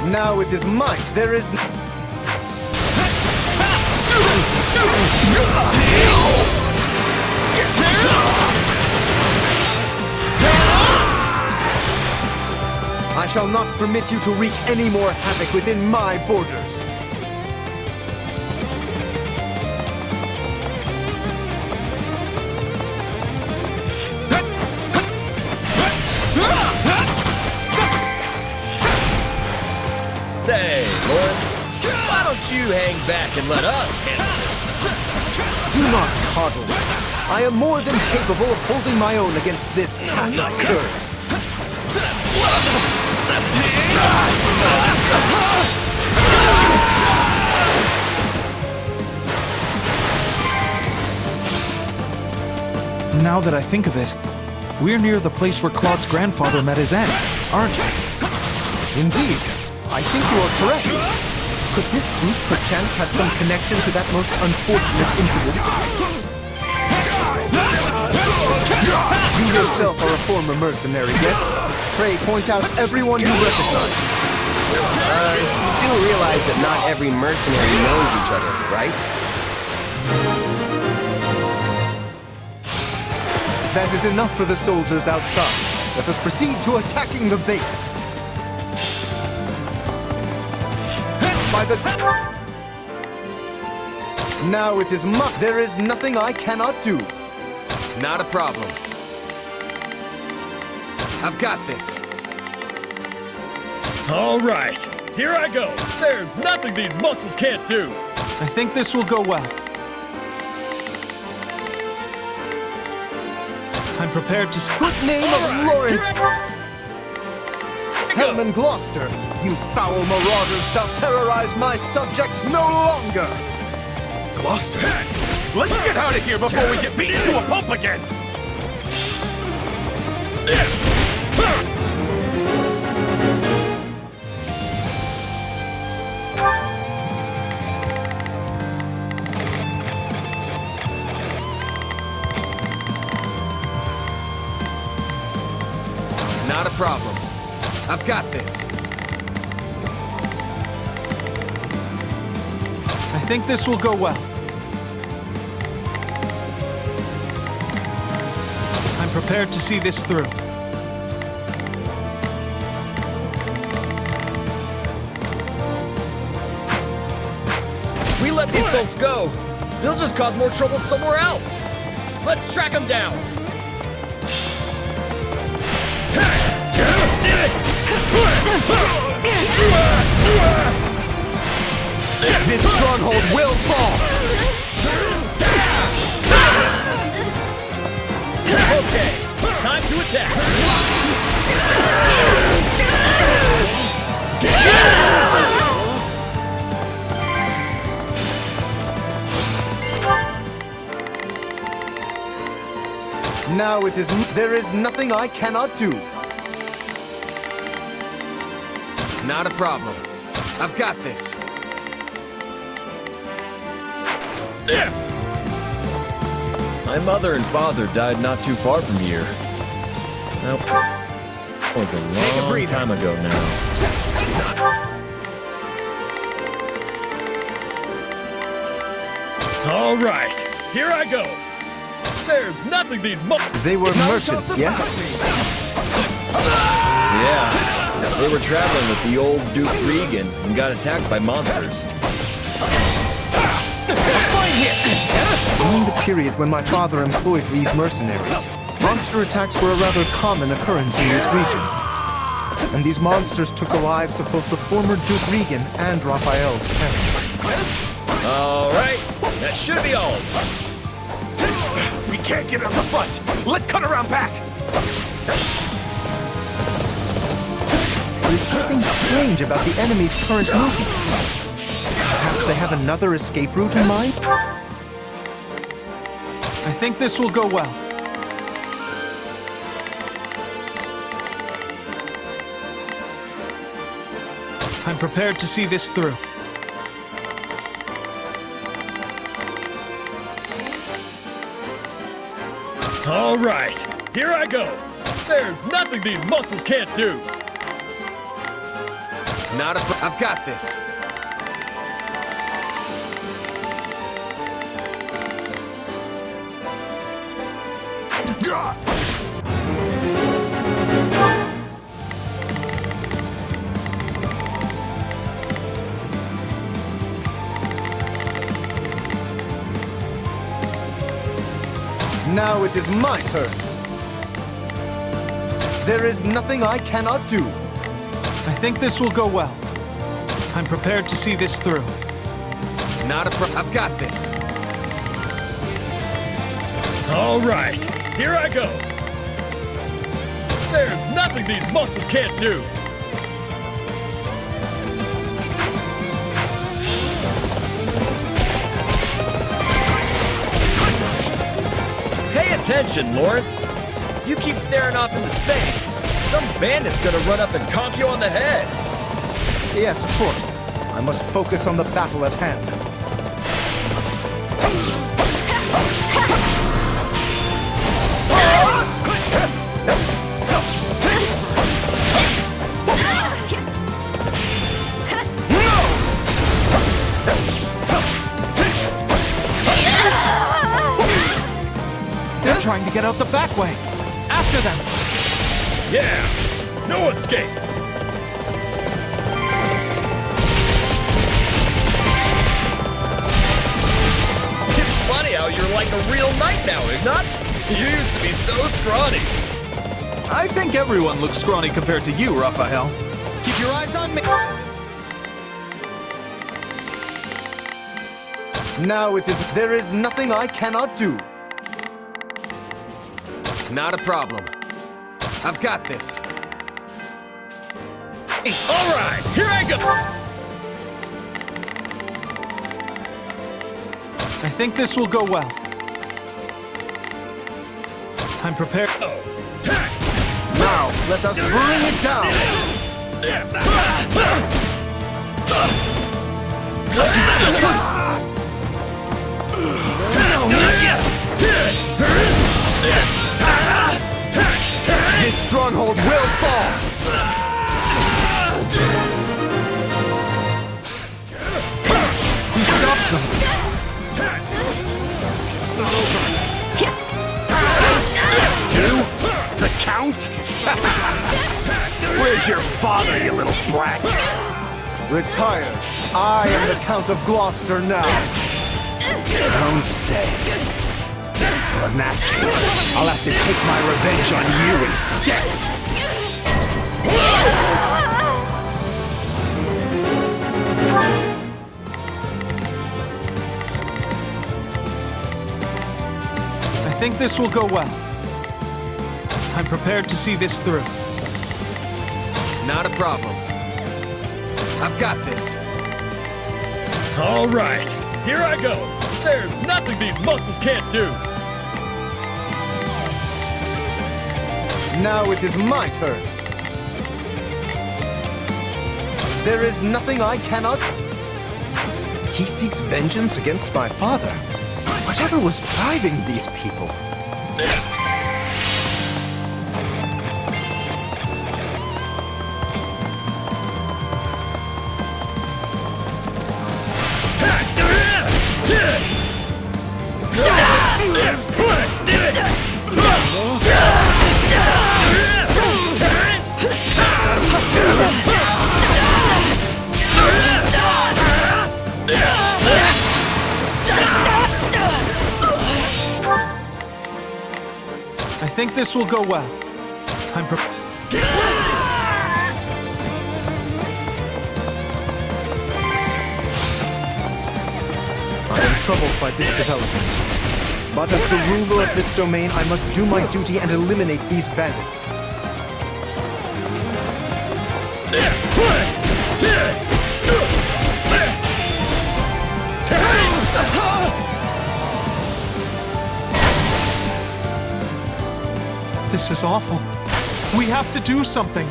Now it is mine. There is... I shall not permit you to wreak any more havoc within my borders. Say, Lawrence, why don't you hang back and let us handle this? Do not coddle. I am more than capable of holding my own against this pack of curs. Now that I think of it, we're near the place where Claude's grandfather met his end, aren't we? Indeed. I think you are correct. Could this group perchance have some connection to that most unfortunate incident? You yourself are a former mercenary, yes? Pray point out everyone you recognize. You do realize that not every mercenary knows each other, right? That is enough for the soldiers outside. Let us proceed to attacking the base. By the... Now it is there is nothing I cannot do. Not a problem. I've got this. All right. Here I go. There's nothing these muscles can't do. I think this will go well. I'm prepared to... Good name of Lawrence Hellman Gloucester, you foul marauders shall terrorize my subjects no longer! Gloucester, let's get out of here before we get beaten to a pulp again! Not a problem. I've got this. I think this will go well. I'm prepared to see this through. If we let these folks go, they'll just cause more trouble somewhere else. Let's track them down. This stronghold will fall! Okay, time to attack! Now it is... There is nothing I cannot do. Not a problem. I've got this. My mother and father died not too far from here. That was a long time ago now. All right, here I go. There's nothing these They were merchants, yes? Yeah, they were traveling with the old Duke Regan and got attacked by monsters. During the period when my father employed these mercenaries, monster attacks were a rather common occurrence in this region. And these monsters took the lives of both the former Duke Regan and Raphael's parents. All right, that should be all. We can't get at the front. Let's cut around back. There is something strange about the enemy's current movements. Perhaps they have another escape route in mind? I think this will go well. I'm prepared to see this through. All right, here I go. There's nothing these muscles can't do. I've got this. Now it is my turn. There is nothing I cannot do. I think this will go well. I'm prepared to see this through. I've got this. All right, here I go. There's nothing these muscles can't do. Pay attention, Lawrence. If you keep staring off into space, some bandit's gonna run up and conk you on the head. Yes, of course. I must focus on the battle at hand. They're trying to get out the back way. After them. Yeah, no escape. It's funny how you're like a real knight now, Ignatz. You used to be so scrawny. I think everyone looks scrawny compared to you, Raphael. Keep your eyes on me. Now it is. There is nothing I cannot do. Not a problem. I've got this. All right, here I go. I think this will go well. I'm prepared. Now, let us bring it down. No, not yet. This stronghold will fall. We stopped them. Two? The Count? Where's your father, you little brat? Retire. I am the Count of Gloucester now. Don't say. Well, in that case, I'll have to take my revenge on you instead. I think this will go well. I'm prepared to see this through. Not a problem. I've got this. All right, here I go. There's nothing these muscles can't do. Now it is my turn. There is nothing I cannot... He seeks vengeance against my father. Whatever was driving these people? I think this will go well. I'm I am troubled by this development. But as the ruler of this domain, I must do my duty and eliminate these bandits. This is awful. We have to do something.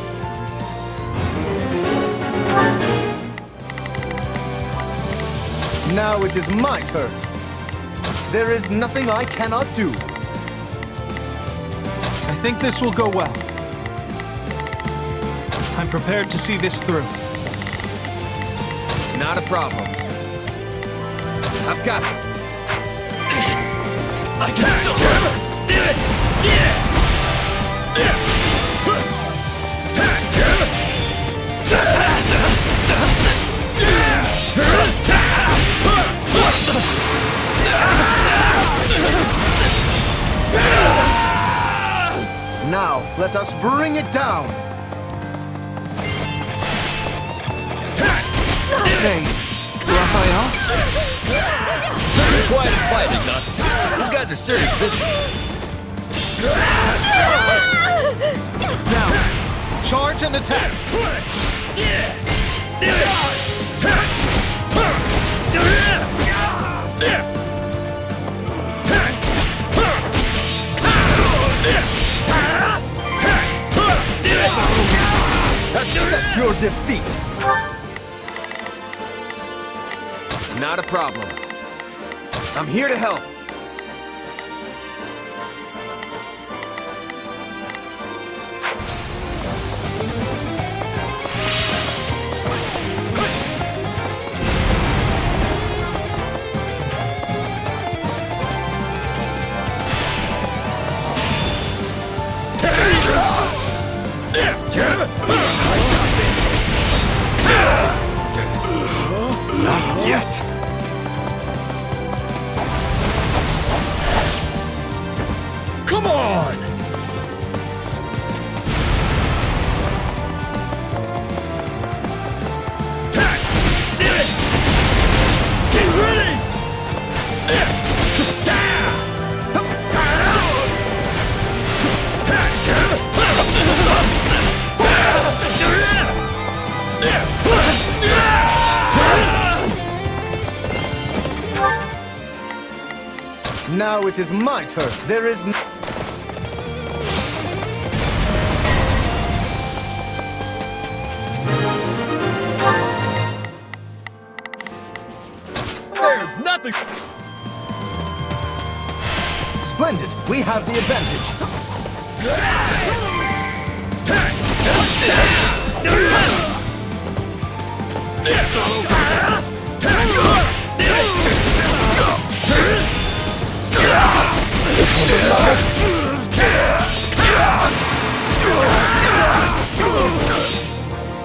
Now it is my turn. There is nothing I cannot do. I think this will go well. I'm prepared to see this through. Not a problem. I've got it. I can still do Now, let us bring it down! Say, Raphael? Be quiet and fight, nuts. These guys are serious business. Now, charge and attack! Accept your defeat! Not a problem. I'm here to help. Not yet! Come on! Get ready! Now it is my turn. There is There's nothing. Splendid! We have the advantage!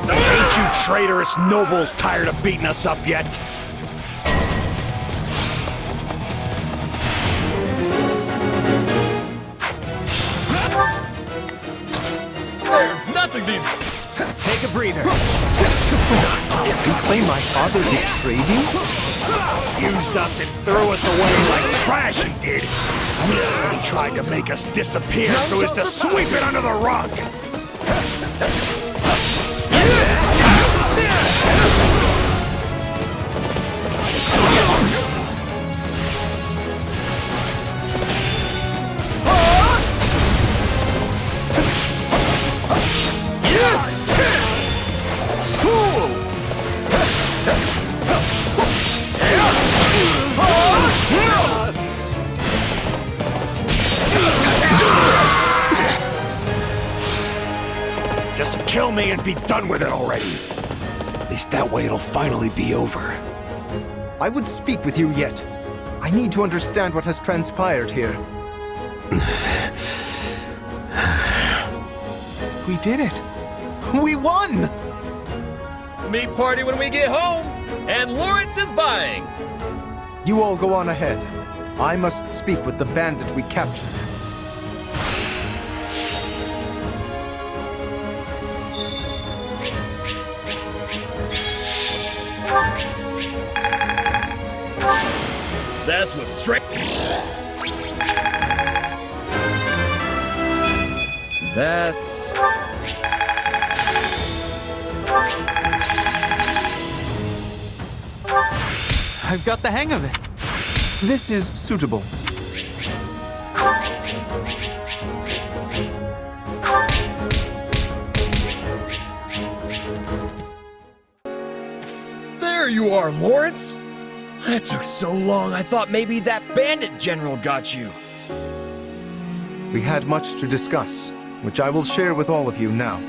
Ain't you traitorous nobles tired of beating us up yet? There's nothing to... Take a breather. You claim my father betrayed you? Used us and threw us away like trash, he did. He tried to make us disappear so as to sweep it under the rug. Just kill me and be done with it already. At least that way it'll finally be over. I would speak with you yet. I need to understand what has transpired here. We did it! We won! Meat party when we get home, and Lawrence is buying. You all go on ahead. I must speak with the bandit we captured. the strength. That's... I've got the hang of it. This is suitable. There you are, Lawrence! That took so long, I thought maybe that bandit general got you. We had much to discuss, which I will share with all of you now.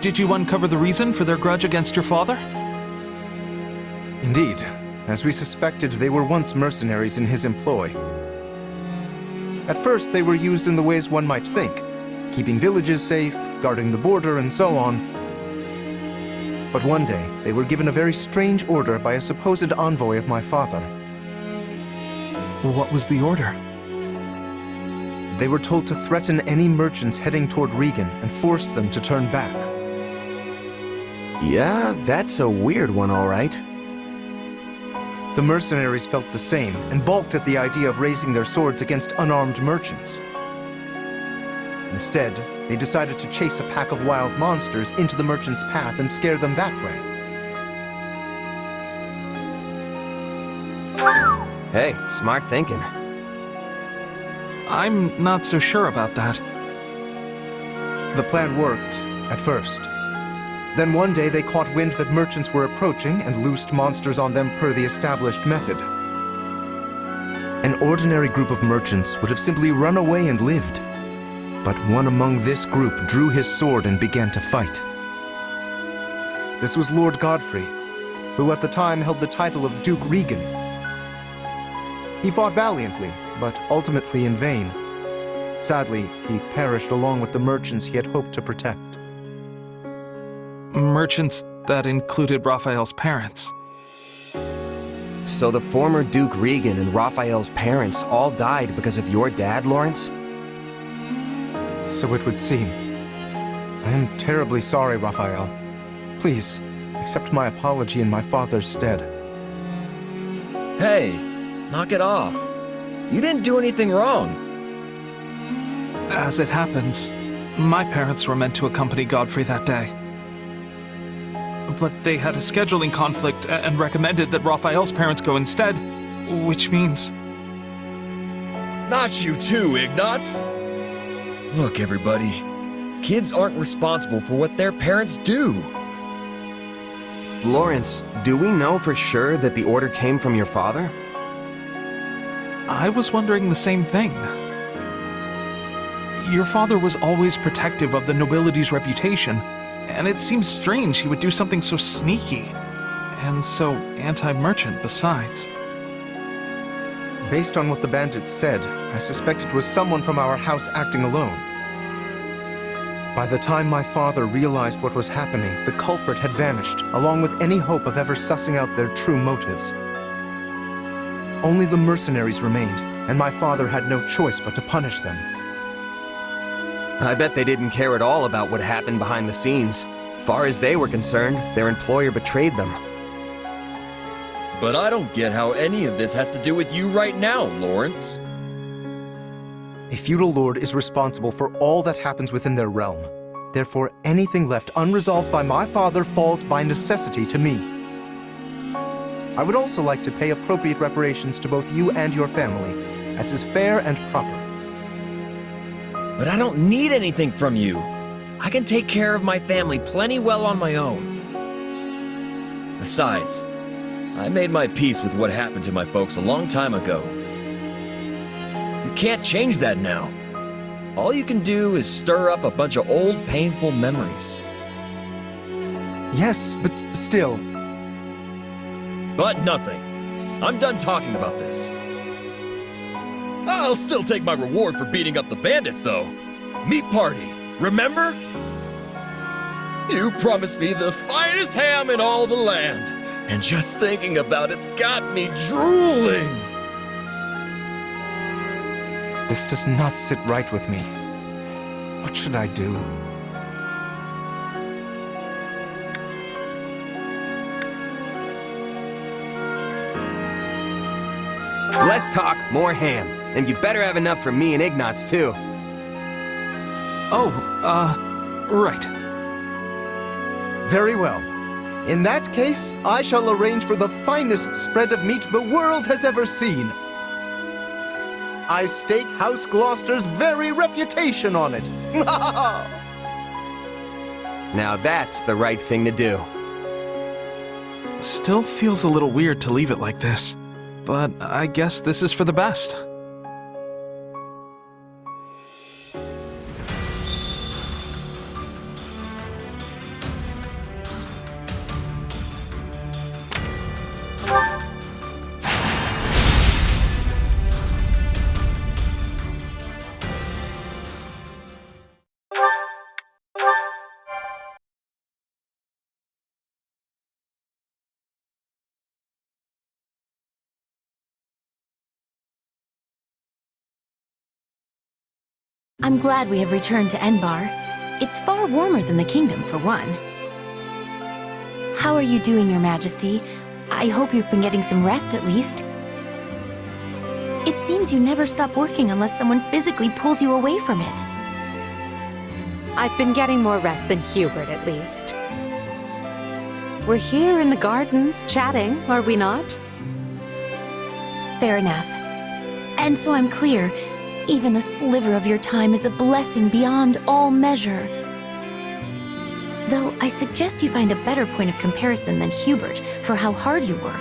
Did you uncover the reason for their grudge against your father? Indeed. As we suspected, they were once mercenaries in his employ. At first, they were used in the ways one might think, keeping villages safe, guarding the border, and so on. But one day, they were given a very strange order by a supposed envoy of my father. What was the order? They were told to threaten any merchants heading toward Regan and force them to turn back. Yeah, that's a weird one, all right. The mercenaries felt the same and balked at the idea of raising their swords against unarmed merchants. Instead, they decided to chase a pack of wild monsters into the merchants' path and scare them that way. Hey, smart thinking. I'm not so sure about that. The plan worked, at first. Then one day they caught wind that merchants were approaching and loosed monsters on them per the established method. An ordinary group of merchants would have simply run away and lived. But one among this group drew his sword and began to fight. This was Lord Godfrey, who at the time held the title of Duke Regan. He fought valiantly, but ultimately in vain. Sadly, he perished along with the merchants he had hoped to protect. Merchants that included Raphael's parents. So the former Duke Regan and Raphael's parents all died because of your dad, Lawrence? So it would seem. I am terribly sorry, Raphael. Please, accept my apology in my father's stead. Hey, knock it off. You didn't do anything wrong. As it happens, my parents were meant to accompany Godfrey that day. But they had a scheduling conflict and recommended that Raphael's parents go instead, which means... Not you too, Ignatz! Look, everybody. Kids aren't responsible for what their parents do. Lawrence, do we know for sure that the order came from your father? I was wondering the same thing. Your father was always protective of the nobility's reputation, and it seems strange he would do something so sneaky, and so anti-merchant besides. Based on what the bandits said, I suspect it was someone from our house acting alone. By the time my father realized what was happening, the culprit had vanished, along with any hope of ever sussing out their true motives. Only the mercenaries remained, and my father had no choice but to punish them. I bet they didn't care at all about what happened behind the scenes. Far as they were concerned, their employer betrayed them. But I don't get how any of this has to do with you right now, Lawrence. A feudal lord is responsible for all that happens within their realm. Therefore, anything left unresolved by my father falls by necessity to me. I would also like to pay appropriate reparations to both you and your family, as is fair and proper. But I don't need anything from you. I can take care of my family plenty well on my own. Besides, I made my peace with what happened to my folks a long time ago. You can't change that now. All you can do is stir up a bunch of old, painful memories. Yes, but still... But nothing. I'm done talking about this. I'll still take my reward for beating up the bandits, though. Meat party, remember? You promised me the finest ham in all the land, and just thinking about it's got me drooling. This does not sit right with me. What should I do? Less talk, more ham. And you better have enough for me and Ignatz, too. Oh, right. Very well. In that case, I shall arrange for the finest spread of meat the world has ever seen. I stake House Gloucester's very reputation on it. Now that's the right thing to do. Still feels a little weird to leave it like this, but I guess this is for the best. I'm glad we have returned to Enbarr. It's far warmer than the kingdom, for one. How are you doing, Your Majesty? I hope you've been getting some rest at least. It seems you never stop working unless someone physically pulls you away from it. I've been getting more rest than Hubert, at least. We're here in the gardens, chatting, are we not? Fair enough. And so I'm clear, even a sliver of your time is a blessing beyond all measure. Though I suggest you find a better point of comparison than Hubert for how hard you work.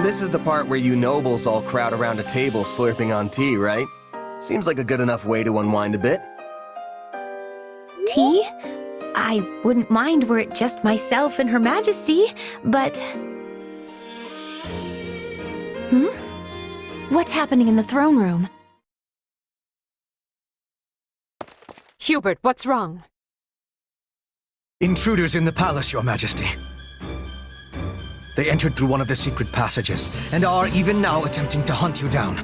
This is the part where you nobles all crowd around a table slurping on tea, right? Seems like a good enough way to unwind a bit. Tea? I wouldn't mind were it just myself and Her Majesty, but... What's happening in the throne room? Hubert, what's wrong? Intruders in the palace, Your Majesty. They entered through one of the secret passages, and are even now attempting to hunt you down.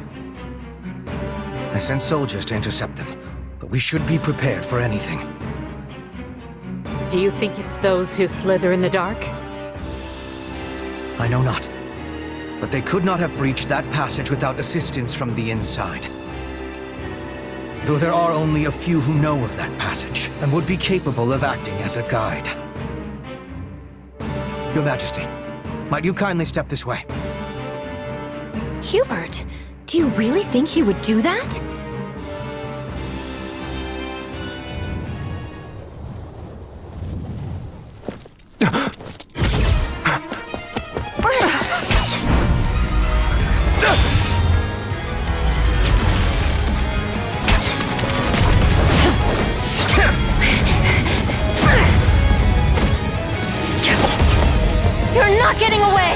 I sent soldiers to intercept them, but we should be prepared for anything. Do you think it's those who slither in the dark? I know not. But they could not have breached that passage without assistance from the inside. Though there are only a few who know of that passage, and would be capable of acting as a guide. Your Majesty, might you kindly step this way? Hubert, do you really think he would do that? You're not getting away!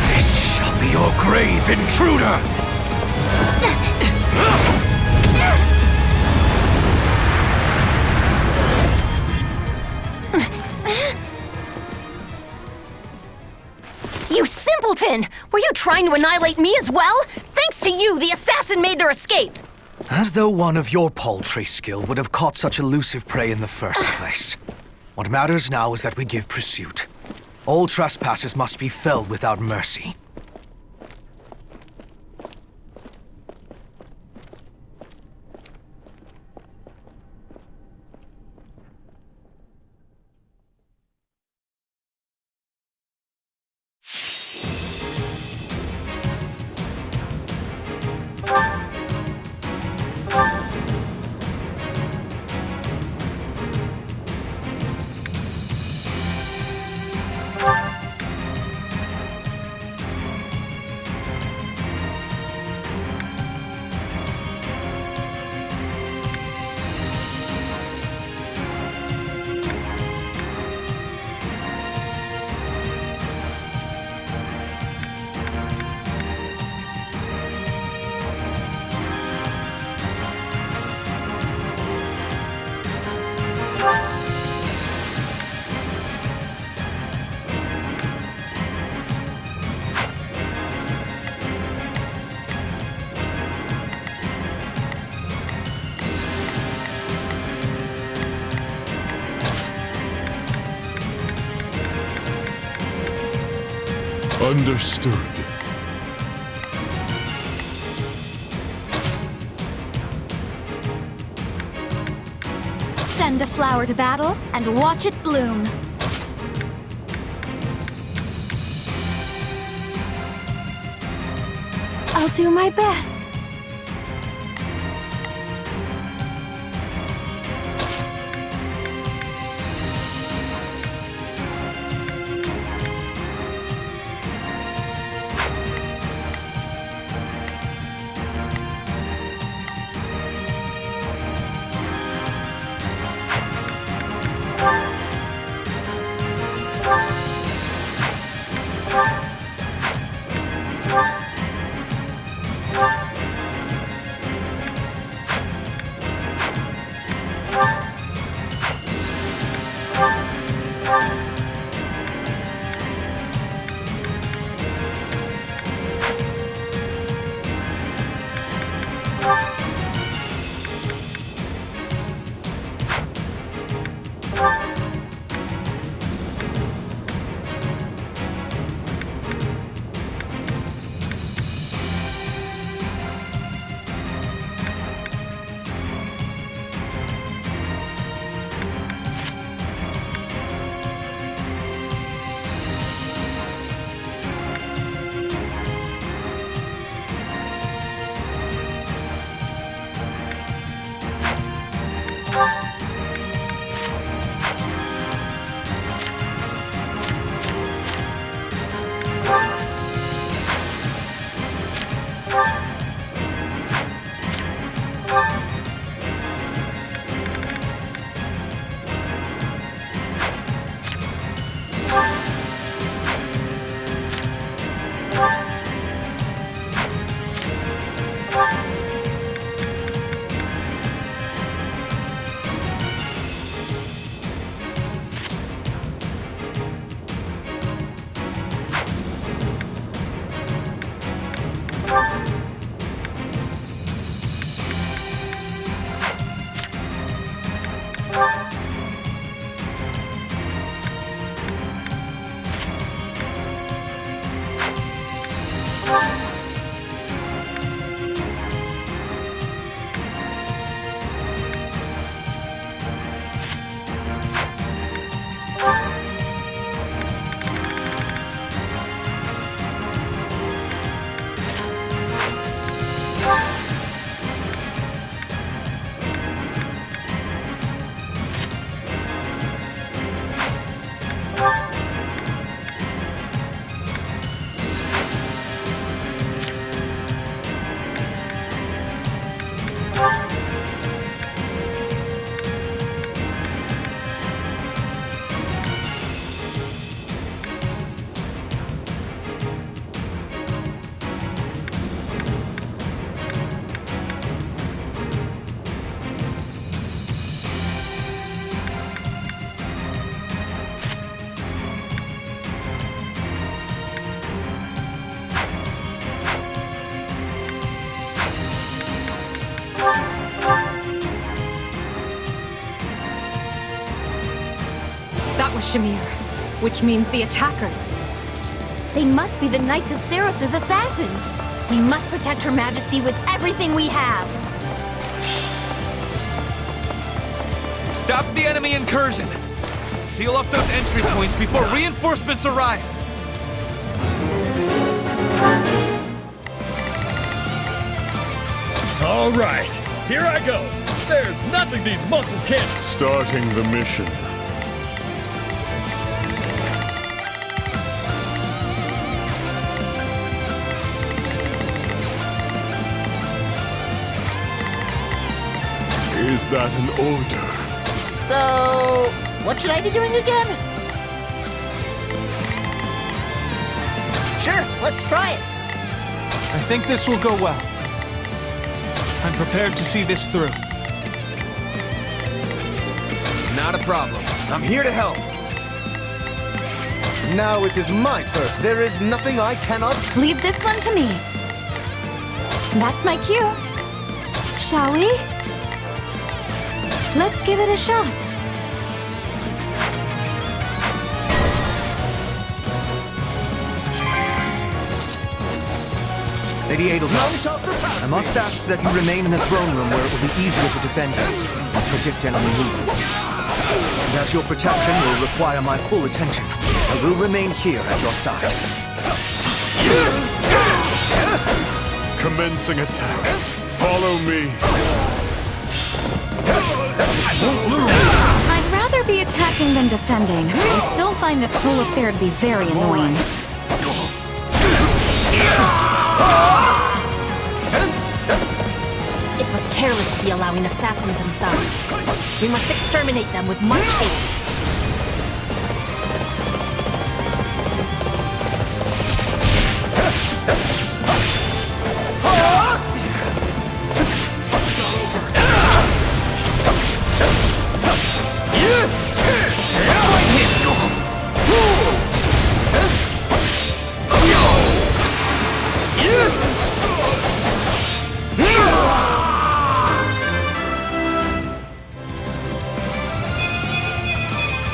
This shall be your grave, intruder! You simpleton! Were you trying to annihilate me as well? Thanks to you, the assassin made their escape! As though one of your paltry skill would have caught such elusive prey in the first place. What matters now is that we give pursuit. All trespassers must be felled without mercy. Understood. Send a flower to battle and watch it bloom. I'll do my best. That was Shamir, which means the attackers. They must be the Knights of Ceros's assassins. We must protect Her Majesty with everything we have. Stop the enemy incursion! Seal off those entry points before reinforcements arrive! All right, here I go. There's nothing these muscles can't... Starting the mission. Is that an order? So, what should I be doing again? Sure, let's try it. I think this will go well. I'm prepared to see this through. Not a problem. I'm here to help. Now it is my turn. There is nothing I cannot... Leave this one to me. That's my cue. Shall we? Let's give it a shot. Lady Edelgard, I must ask that you remain in the throne room where it will be easier to defend you and predict enemy movements. And as your protection will require my full attention, I will remain here at your side. Commencing attack. Follow me. I'd rather be attacking than defending. I still find this whole affair to be very annoying. It was careless to be allowing assassins inside. We must exterminate them with much haste.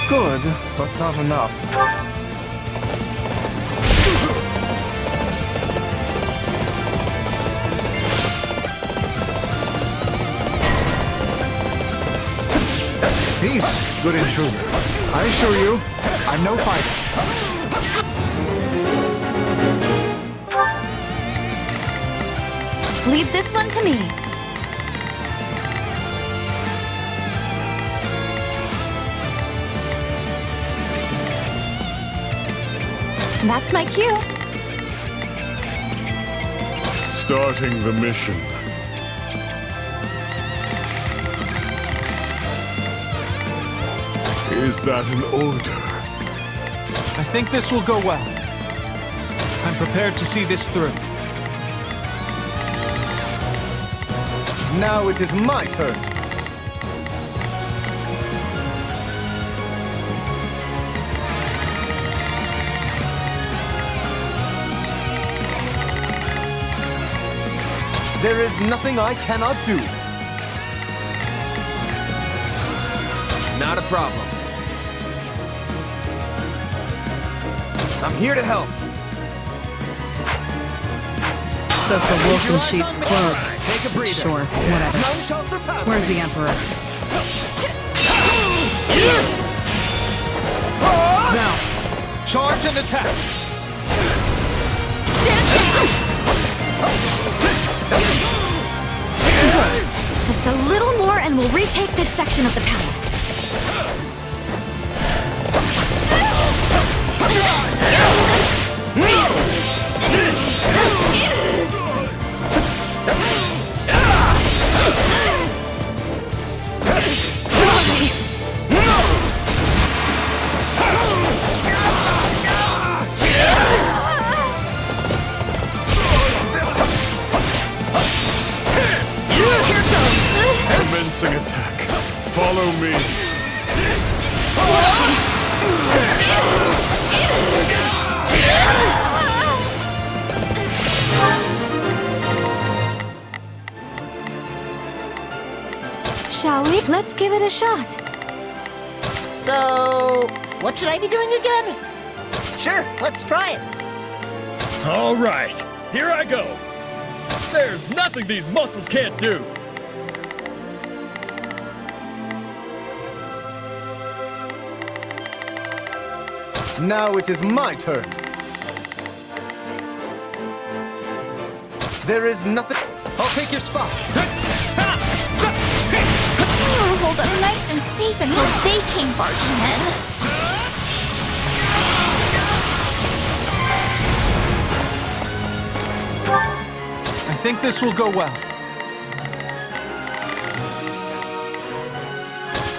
Good, but not enough. Peace, good intruder. I assure you, I'm no fighter. Leave this one to me. That's my cue. Starting the mission. Is that an order? I think this will go well. I'm prepared to see this through. Now it is my turn. There is nothing I cannot do. Not a problem. I'm here to help. Says the wolf in sheep's clothes. Take a breather. Sure, whatever. None shall surpass Where's me. the Emperor? Now, charge and attack! Stand down! Just a little more and we'll retake this section of the palace. Commencing attack. Follow me. Shall we? Let's give it a shot. So, what should I be doing again? Sure, let's try it. All right, here I go. There's nothing these muscles can't do. Now it is my turn. There is nothing. I'll take your spot. Hold up nice and safe until they came barging in. I think this will go well.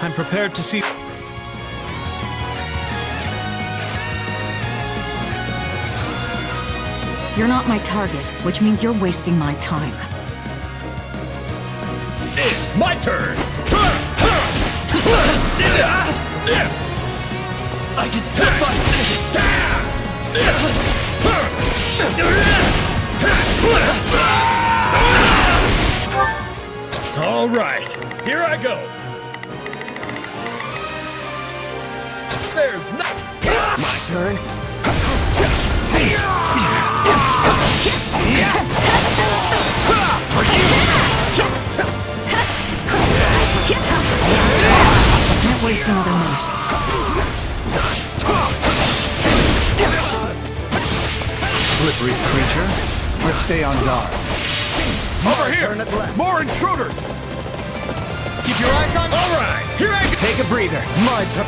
I'm prepared to see... You're not my target, which means you're wasting my time. It's my turn! I can still fight! All right, here I go. There's no... My turn. Can't waste another minute. Slippery creature. Let's stay on guard. Over here! More intruders! Keep your eyes on. All right, here I go. Take a breather. My turn.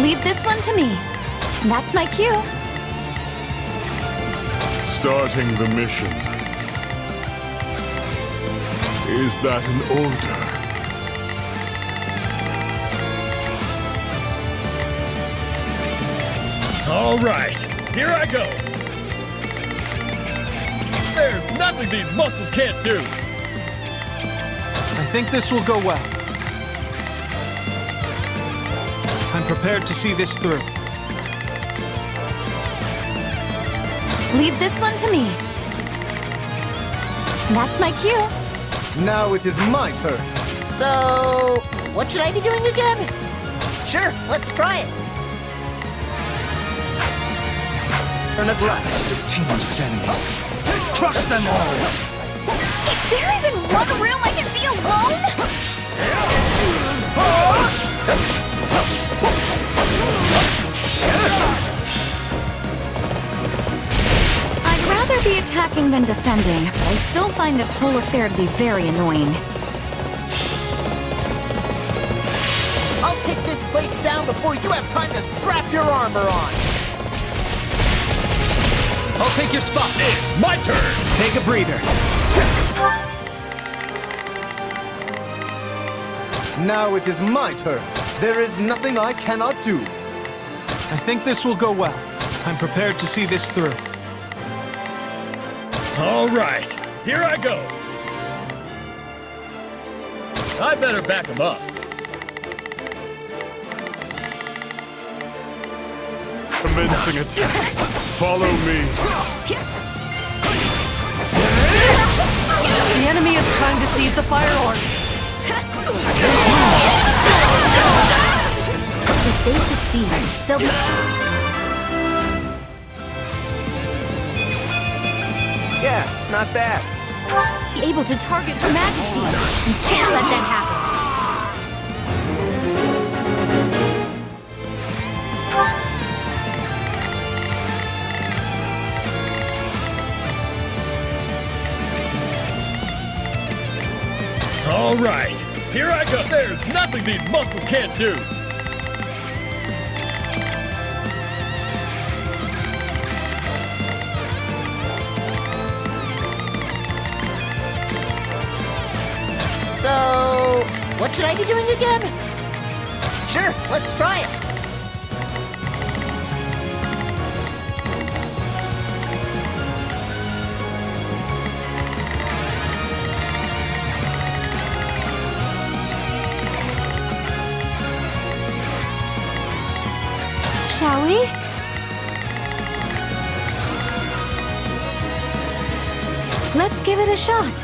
Leave this one to me. That's my cue. Starting the mission. Is that an order? All right, here I go. There's nothing these muscles can't do. I think this will go well. I'm prepared to see this through. Leave this one to me. That's my cue. Now it is my turn. So, what should I be doing again? Sure, let's try it. An blast teams with enemies. Crush them all! Is there even one room I can be alone? I'd rather be attacking than defending, but I still find this whole affair to be very annoying. I'll take this place down before you have time to strap your armor on. I'll take your spot. It's my turn. Take a breather. Now it is my turn. There is nothing I cannot do. I think this will go well. I'm prepared to see this through. All right, here I go. I better back him up. Commencing attack. Follow me. The enemy is trying to seize the fire orbs. If they succeed, they'll be... Yeah, not bad. able to target Her Majesty. You can't let that happen. All right, here I go. There's nothing these muscles can't do. So, what should I be doing again? Sure, let's try it. Shall we? Let's give it a shot.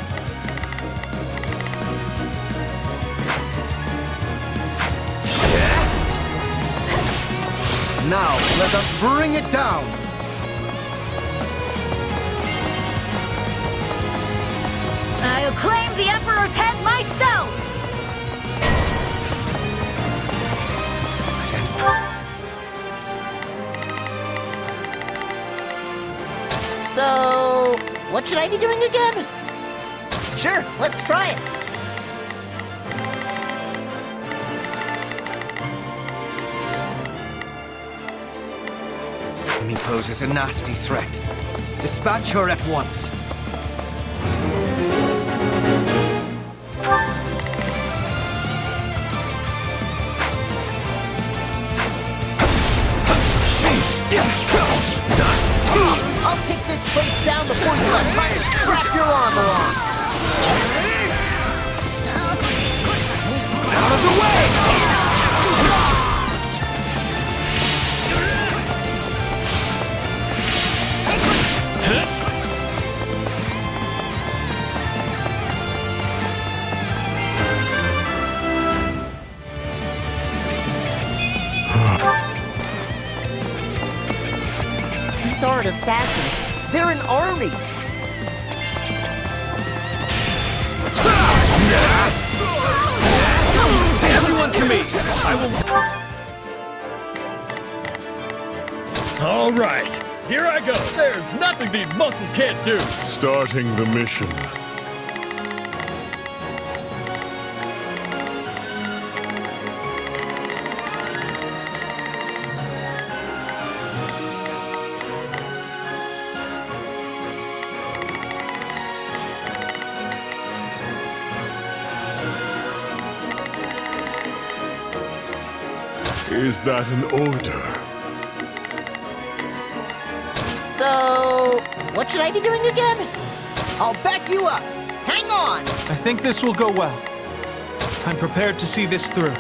Now, let us bring it down! I'll claim the Emperor's head myself! So, what should I be doing again? Sure, let's try it. Enemy poses a nasty threat. Dispatch her at once. I'll take this place down before you have time to strap your armor on. Out of the way! These aren't assassins. They're an army. Everyone to me! I will... All right, here I go. There's nothing these muscles can't do. Starting the mission. Is that an order? So, what should I be doing again? I'll back you up. Hang on! I think this will go well. I'm prepared to see this through.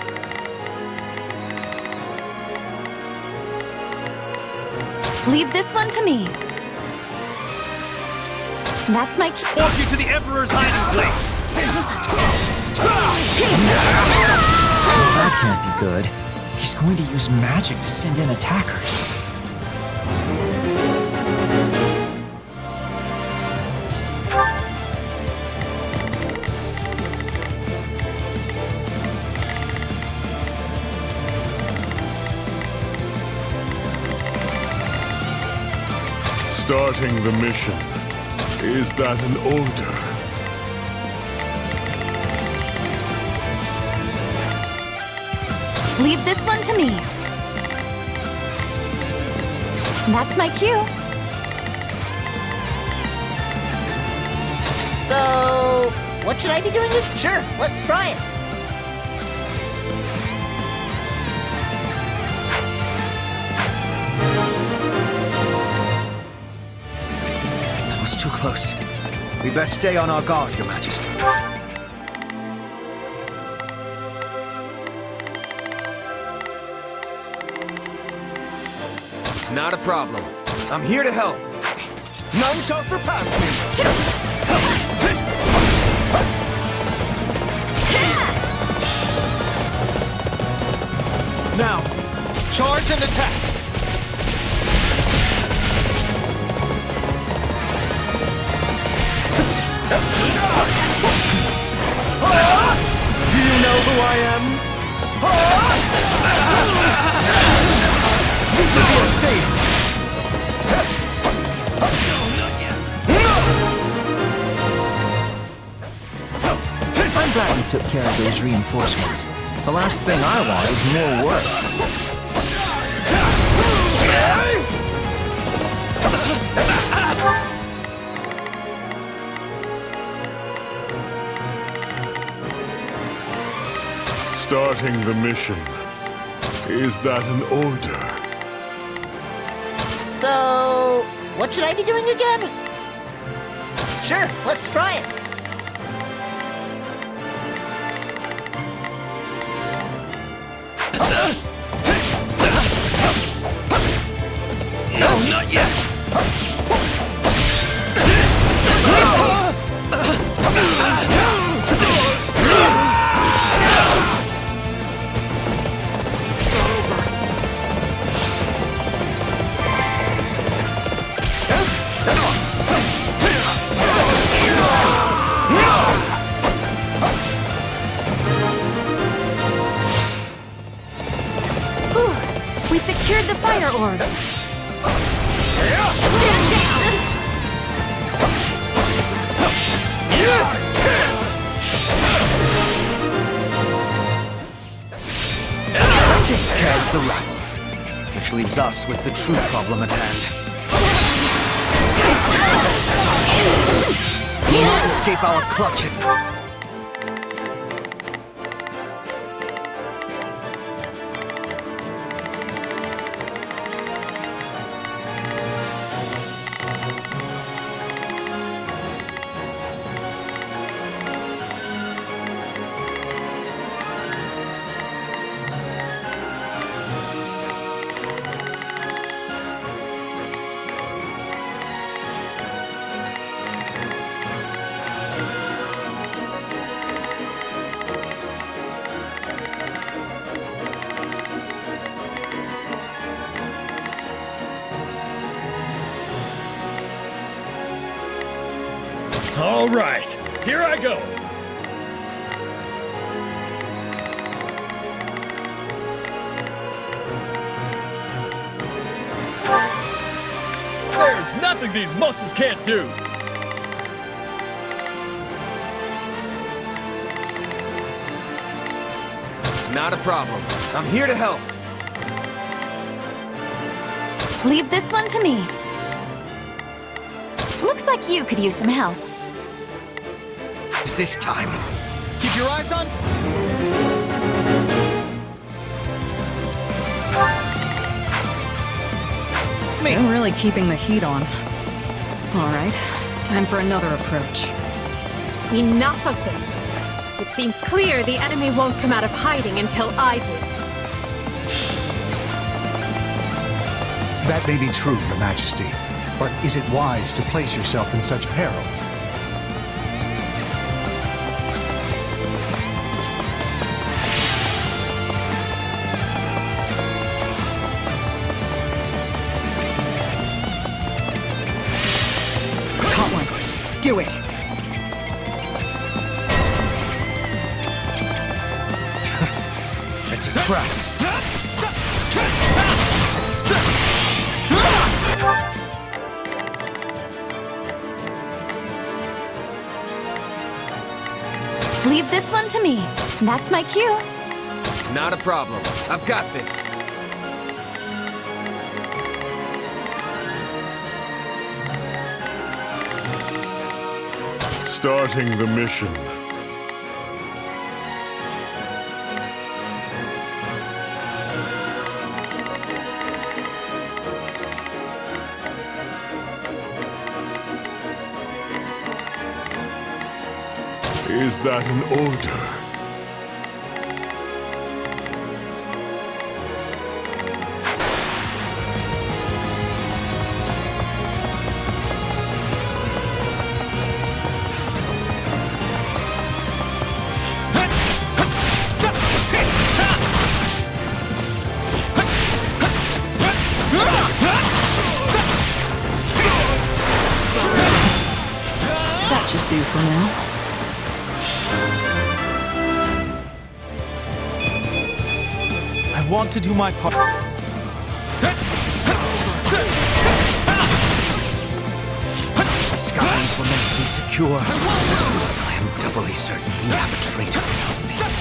Leave this one to me. That's my key. Walk you to the Emperor's hiding place! That can't be good. He's going to use magic to send in attackers. Starting the mission. Is that an order? Leave this one to me. That's my cue. So, what should I be doing? Sure, let's try it. That was too close. We best stay on our guard, Your Majesty. Not a problem. I'm here to help. None shall surpass me. Now, charge and attack. Do you know who I am? You should be ashamed! I'm glad you took care of those reinforcements. The last thing I want is more work. Starting the mission. Is that an order? So, what should I be doing again? Sure, let's try it. No, not yet! We secured the fire orbs. Stand down! That takes care of the rabble, which leaves us with the true problem at hand. We will not escape our clutching. All right, here I go. There's nothing these muscles can't do. Not a problem. I'm here to help. Leave this one to me. Looks like you could use some help. Is this time? Keep your eyes on. I'm really keeping the heat on. All right, time for another approach. Enough of this. It seems clear the enemy won't come out of hiding until I do. That may be true, Your Majesty, but is it wise to place yourself in such peril? Caught one. Do it. It's a trap. Leave this one to me. That's my cue. Not a problem. I've got this. Starting the mission. Is that an order? That should do for now. I want to do my part. The skies were meant to be secure. I am doubly certain we have a traitor in our midst.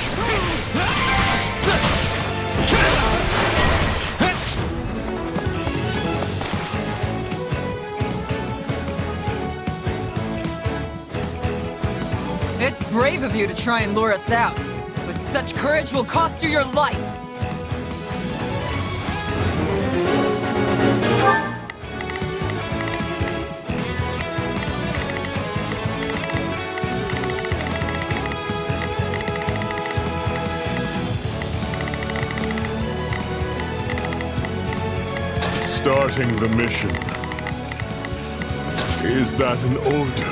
It's brave of you to try and lure us out, but such courage will cost you your life. Starting the mission. Is that an order?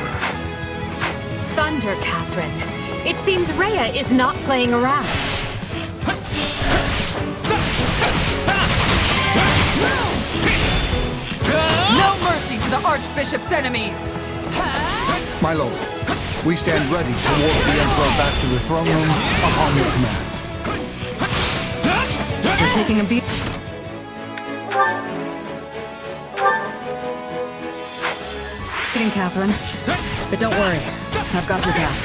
Thunder, Catherine. It seems Rhea is not playing around. No mercy to the Archbishop's enemies! My lord, we stand ready to walk the Emperor back to the throne room upon your command. We're taking a beat. Catherine, but don't worry, I've got your back.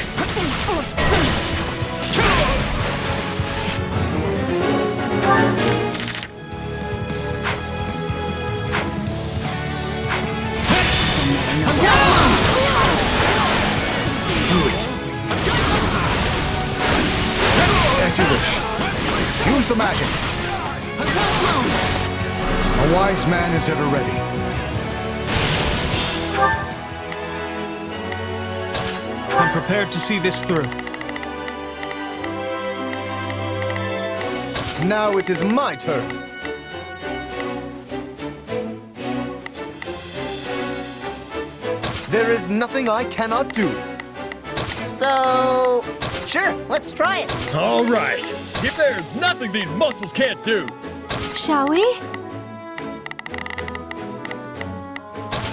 Do it. As you wish. Use the magic. A wise man is ever ready. I'm prepared to see this through. Now it is my turn. There is nothing I cannot do. So, sure, let's try it. All right, if there's nothing these muscles can't do. Shall we?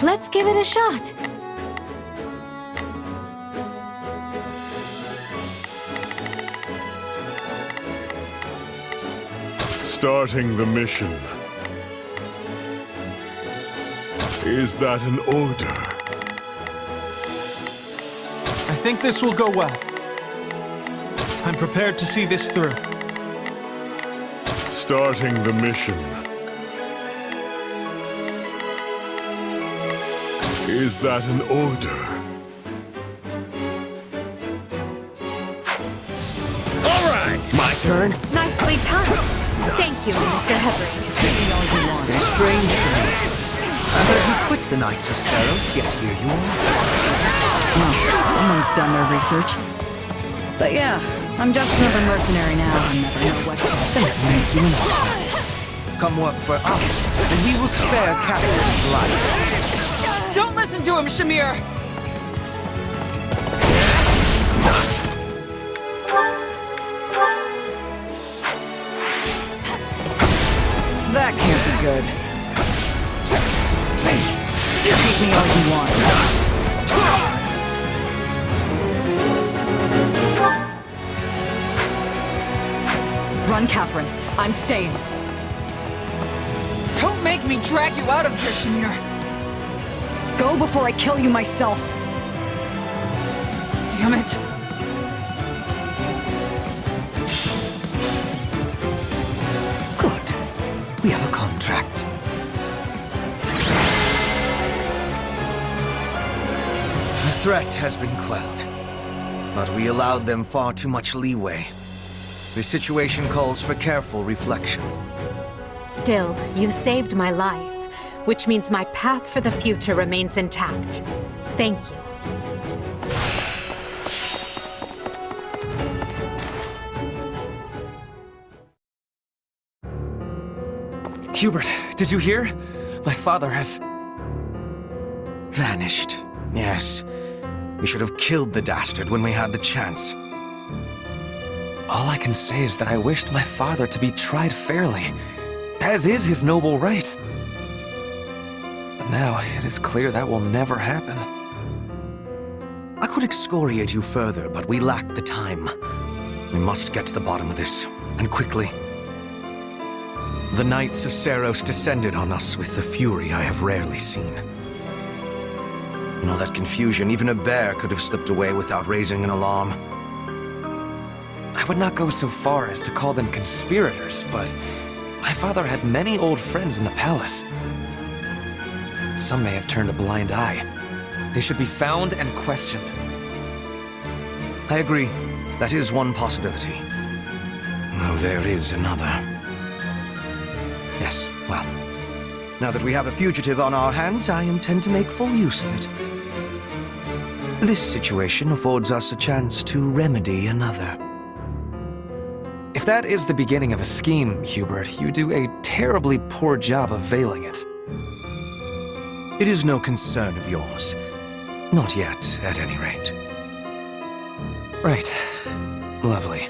Let's give it a shot. Starting the mission. Is that an order? I think this will go well. I'm prepared to see this through. Starting the mission. Is that an order? All right, my turn. Nicely timed. Thank you, Mr. Hebring. A strange shame. I heard you quit the Knights of Seros, yet here you are. Well, someone's done their research. But yeah, I'm just another mercenary now and never know what to do. Then let me make you an offer. Come work for us, and we will spare Catherine's life. Don't listen to him, Shamir! That can't be good. You beat me all you want. Run, Catherine. I'm staying. Don't make me drag you out of here, Shamir. Go before I kill you myself. Damn it. We have a contract. The threat has been quelled, but we allowed them far too much leeway. The situation calls for careful reflection. Still, you saved my life, which means my path for the future remains intact. Thank you. Hubert, did you hear? My father has... vanished. Yes. We should have killed the dastard when we had the chance. All I can say is that I wished my father to be tried fairly, as is his noble right. But now, it is clear that will never happen. I could excoriate you further, but we lack the time. We must get to the bottom of this, and quickly. The Knights of Seros descended on us with the fury I have rarely seen. In all that confusion, even a bear could have slipped away without raising an alarm. I would not go so far as to call them conspirators, but my father had many old friends in the palace. Some may have turned a blind eye. They should be found and questioned. I agree. That is one possibility. Though there is another. Yes, well, now that we have a fugitive on our hands, I intend to make full use of it. This situation affords us a chance to remedy another. If that is the beginning of a scheme, Hubert, you do a terribly poor job of veiling it. It is no concern of yours. Not yet, at any rate. Right. Lovely.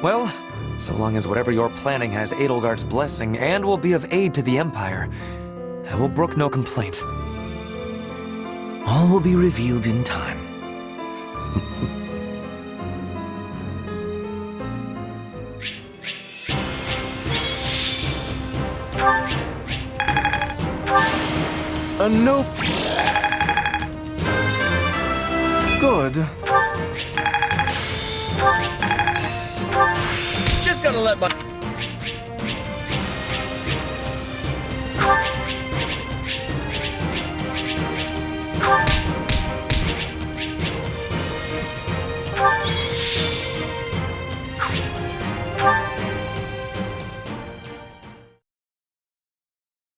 Well, so long as whatever you're planning has Edelgard's blessing and will be of aid to the Empire, I will brook no complaint. All will be revealed in time. A nope. Good. Just gotta let my...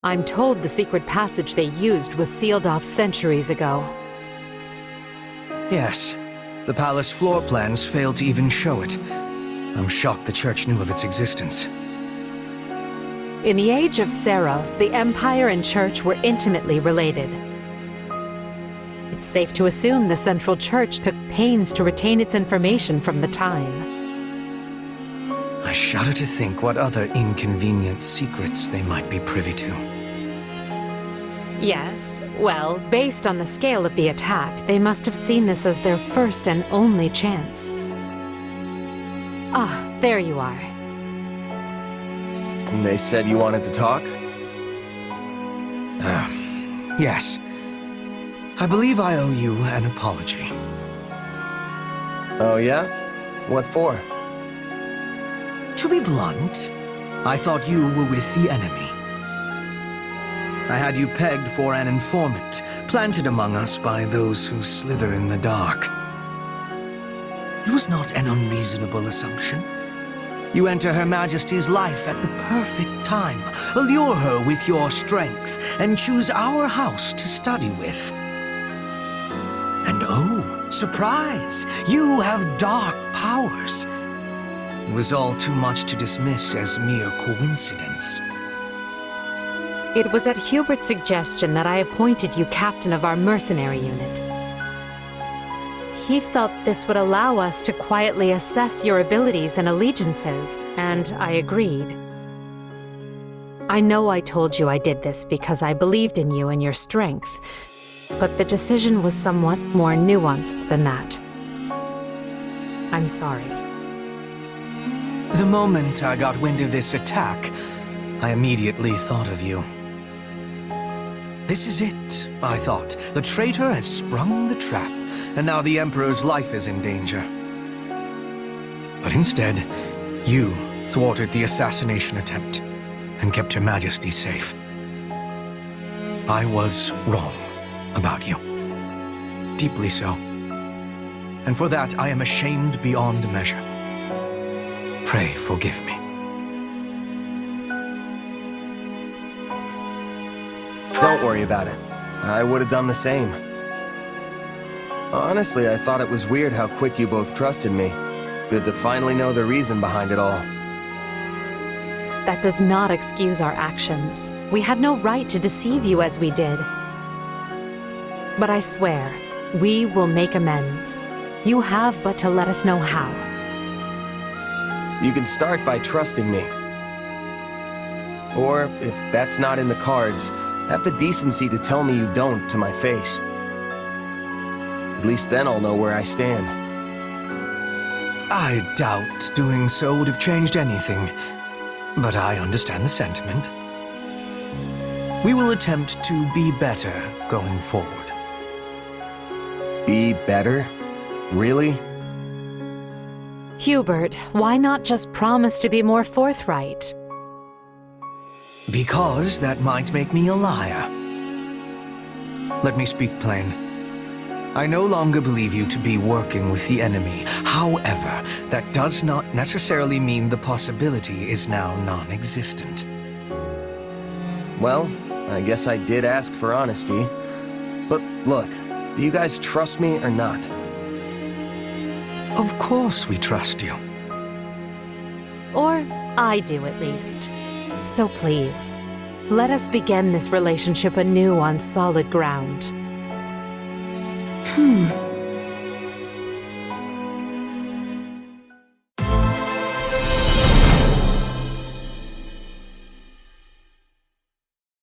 I'm told the secret passage they used was sealed off centuries ago. Yes. The palace floor plans failed to even show it. I'm shocked the church knew of its existence. In the age of Seros, the Empire and Church were intimately related. It's safe to assume the Central Church took pains to retain its information from the time. I shudder to think what other inconvenient secrets they might be privy to. Yes, well, based on the scale of the attack, they must have seen this as their first and only chance. Ah, there you are. They said you wanted to talk? Yes. I believe I owe you an apology. Oh yeah? What for? To be blunt, I thought you were with the enemy. I had you pegged for an informant, planted among us by those who slither in the dark. It was not an unreasonable assumption. You enter Her Majesty's life at the perfect time, allure her with your strength, and choose our house to study with. And oh, surprise! You have dark powers. It was all too much to dismiss as mere coincidence. It was at Hubert's suggestion that I appointed you captain of our mercenary unit. He felt this would allow us to quietly assess your abilities and allegiances, and I agreed. I know I told you I did this because I believed in you and your strength, but the decision was somewhat more nuanced than that. I'm sorry. The moment I got wind of this attack, I immediately thought of you. This is it, I thought. The traitor has sprung the trap, and now the Emperor's life is in danger. But instead, you thwarted the assassination attempt and kept Her Majesty safe. I was wrong about you. Deeply so. And for that, I am ashamed beyond measure. Pray forgive me. Don't worry about it. I would have done the same. Honestly, I thought it was weird how quick you both trusted me. Good to finally know the reason behind it all. That does not excuse our actions. We had no right to deceive you as we did. But I swear, we will make amends. You have but to let us know how. You can start by trusting me. Or, if that's not in the cards, have the decency to tell me you don't to my face. At least then I'll know where I stand. I doubt doing so would have changed anything, but I understand the sentiment. We will attempt to be better going forward. Be better? Really? Hubert, why not just promise to be more forthright? Because that might make me a liar. Let me speak plain. I no longer believe you to be working with the enemy. However, that does not necessarily mean the possibility is now non-existent. Well, I guess I did ask for honesty. But look, do you guys trust me or not? Of course we trust you. Or I do, at least. So please, let us begin this relationship anew on solid ground.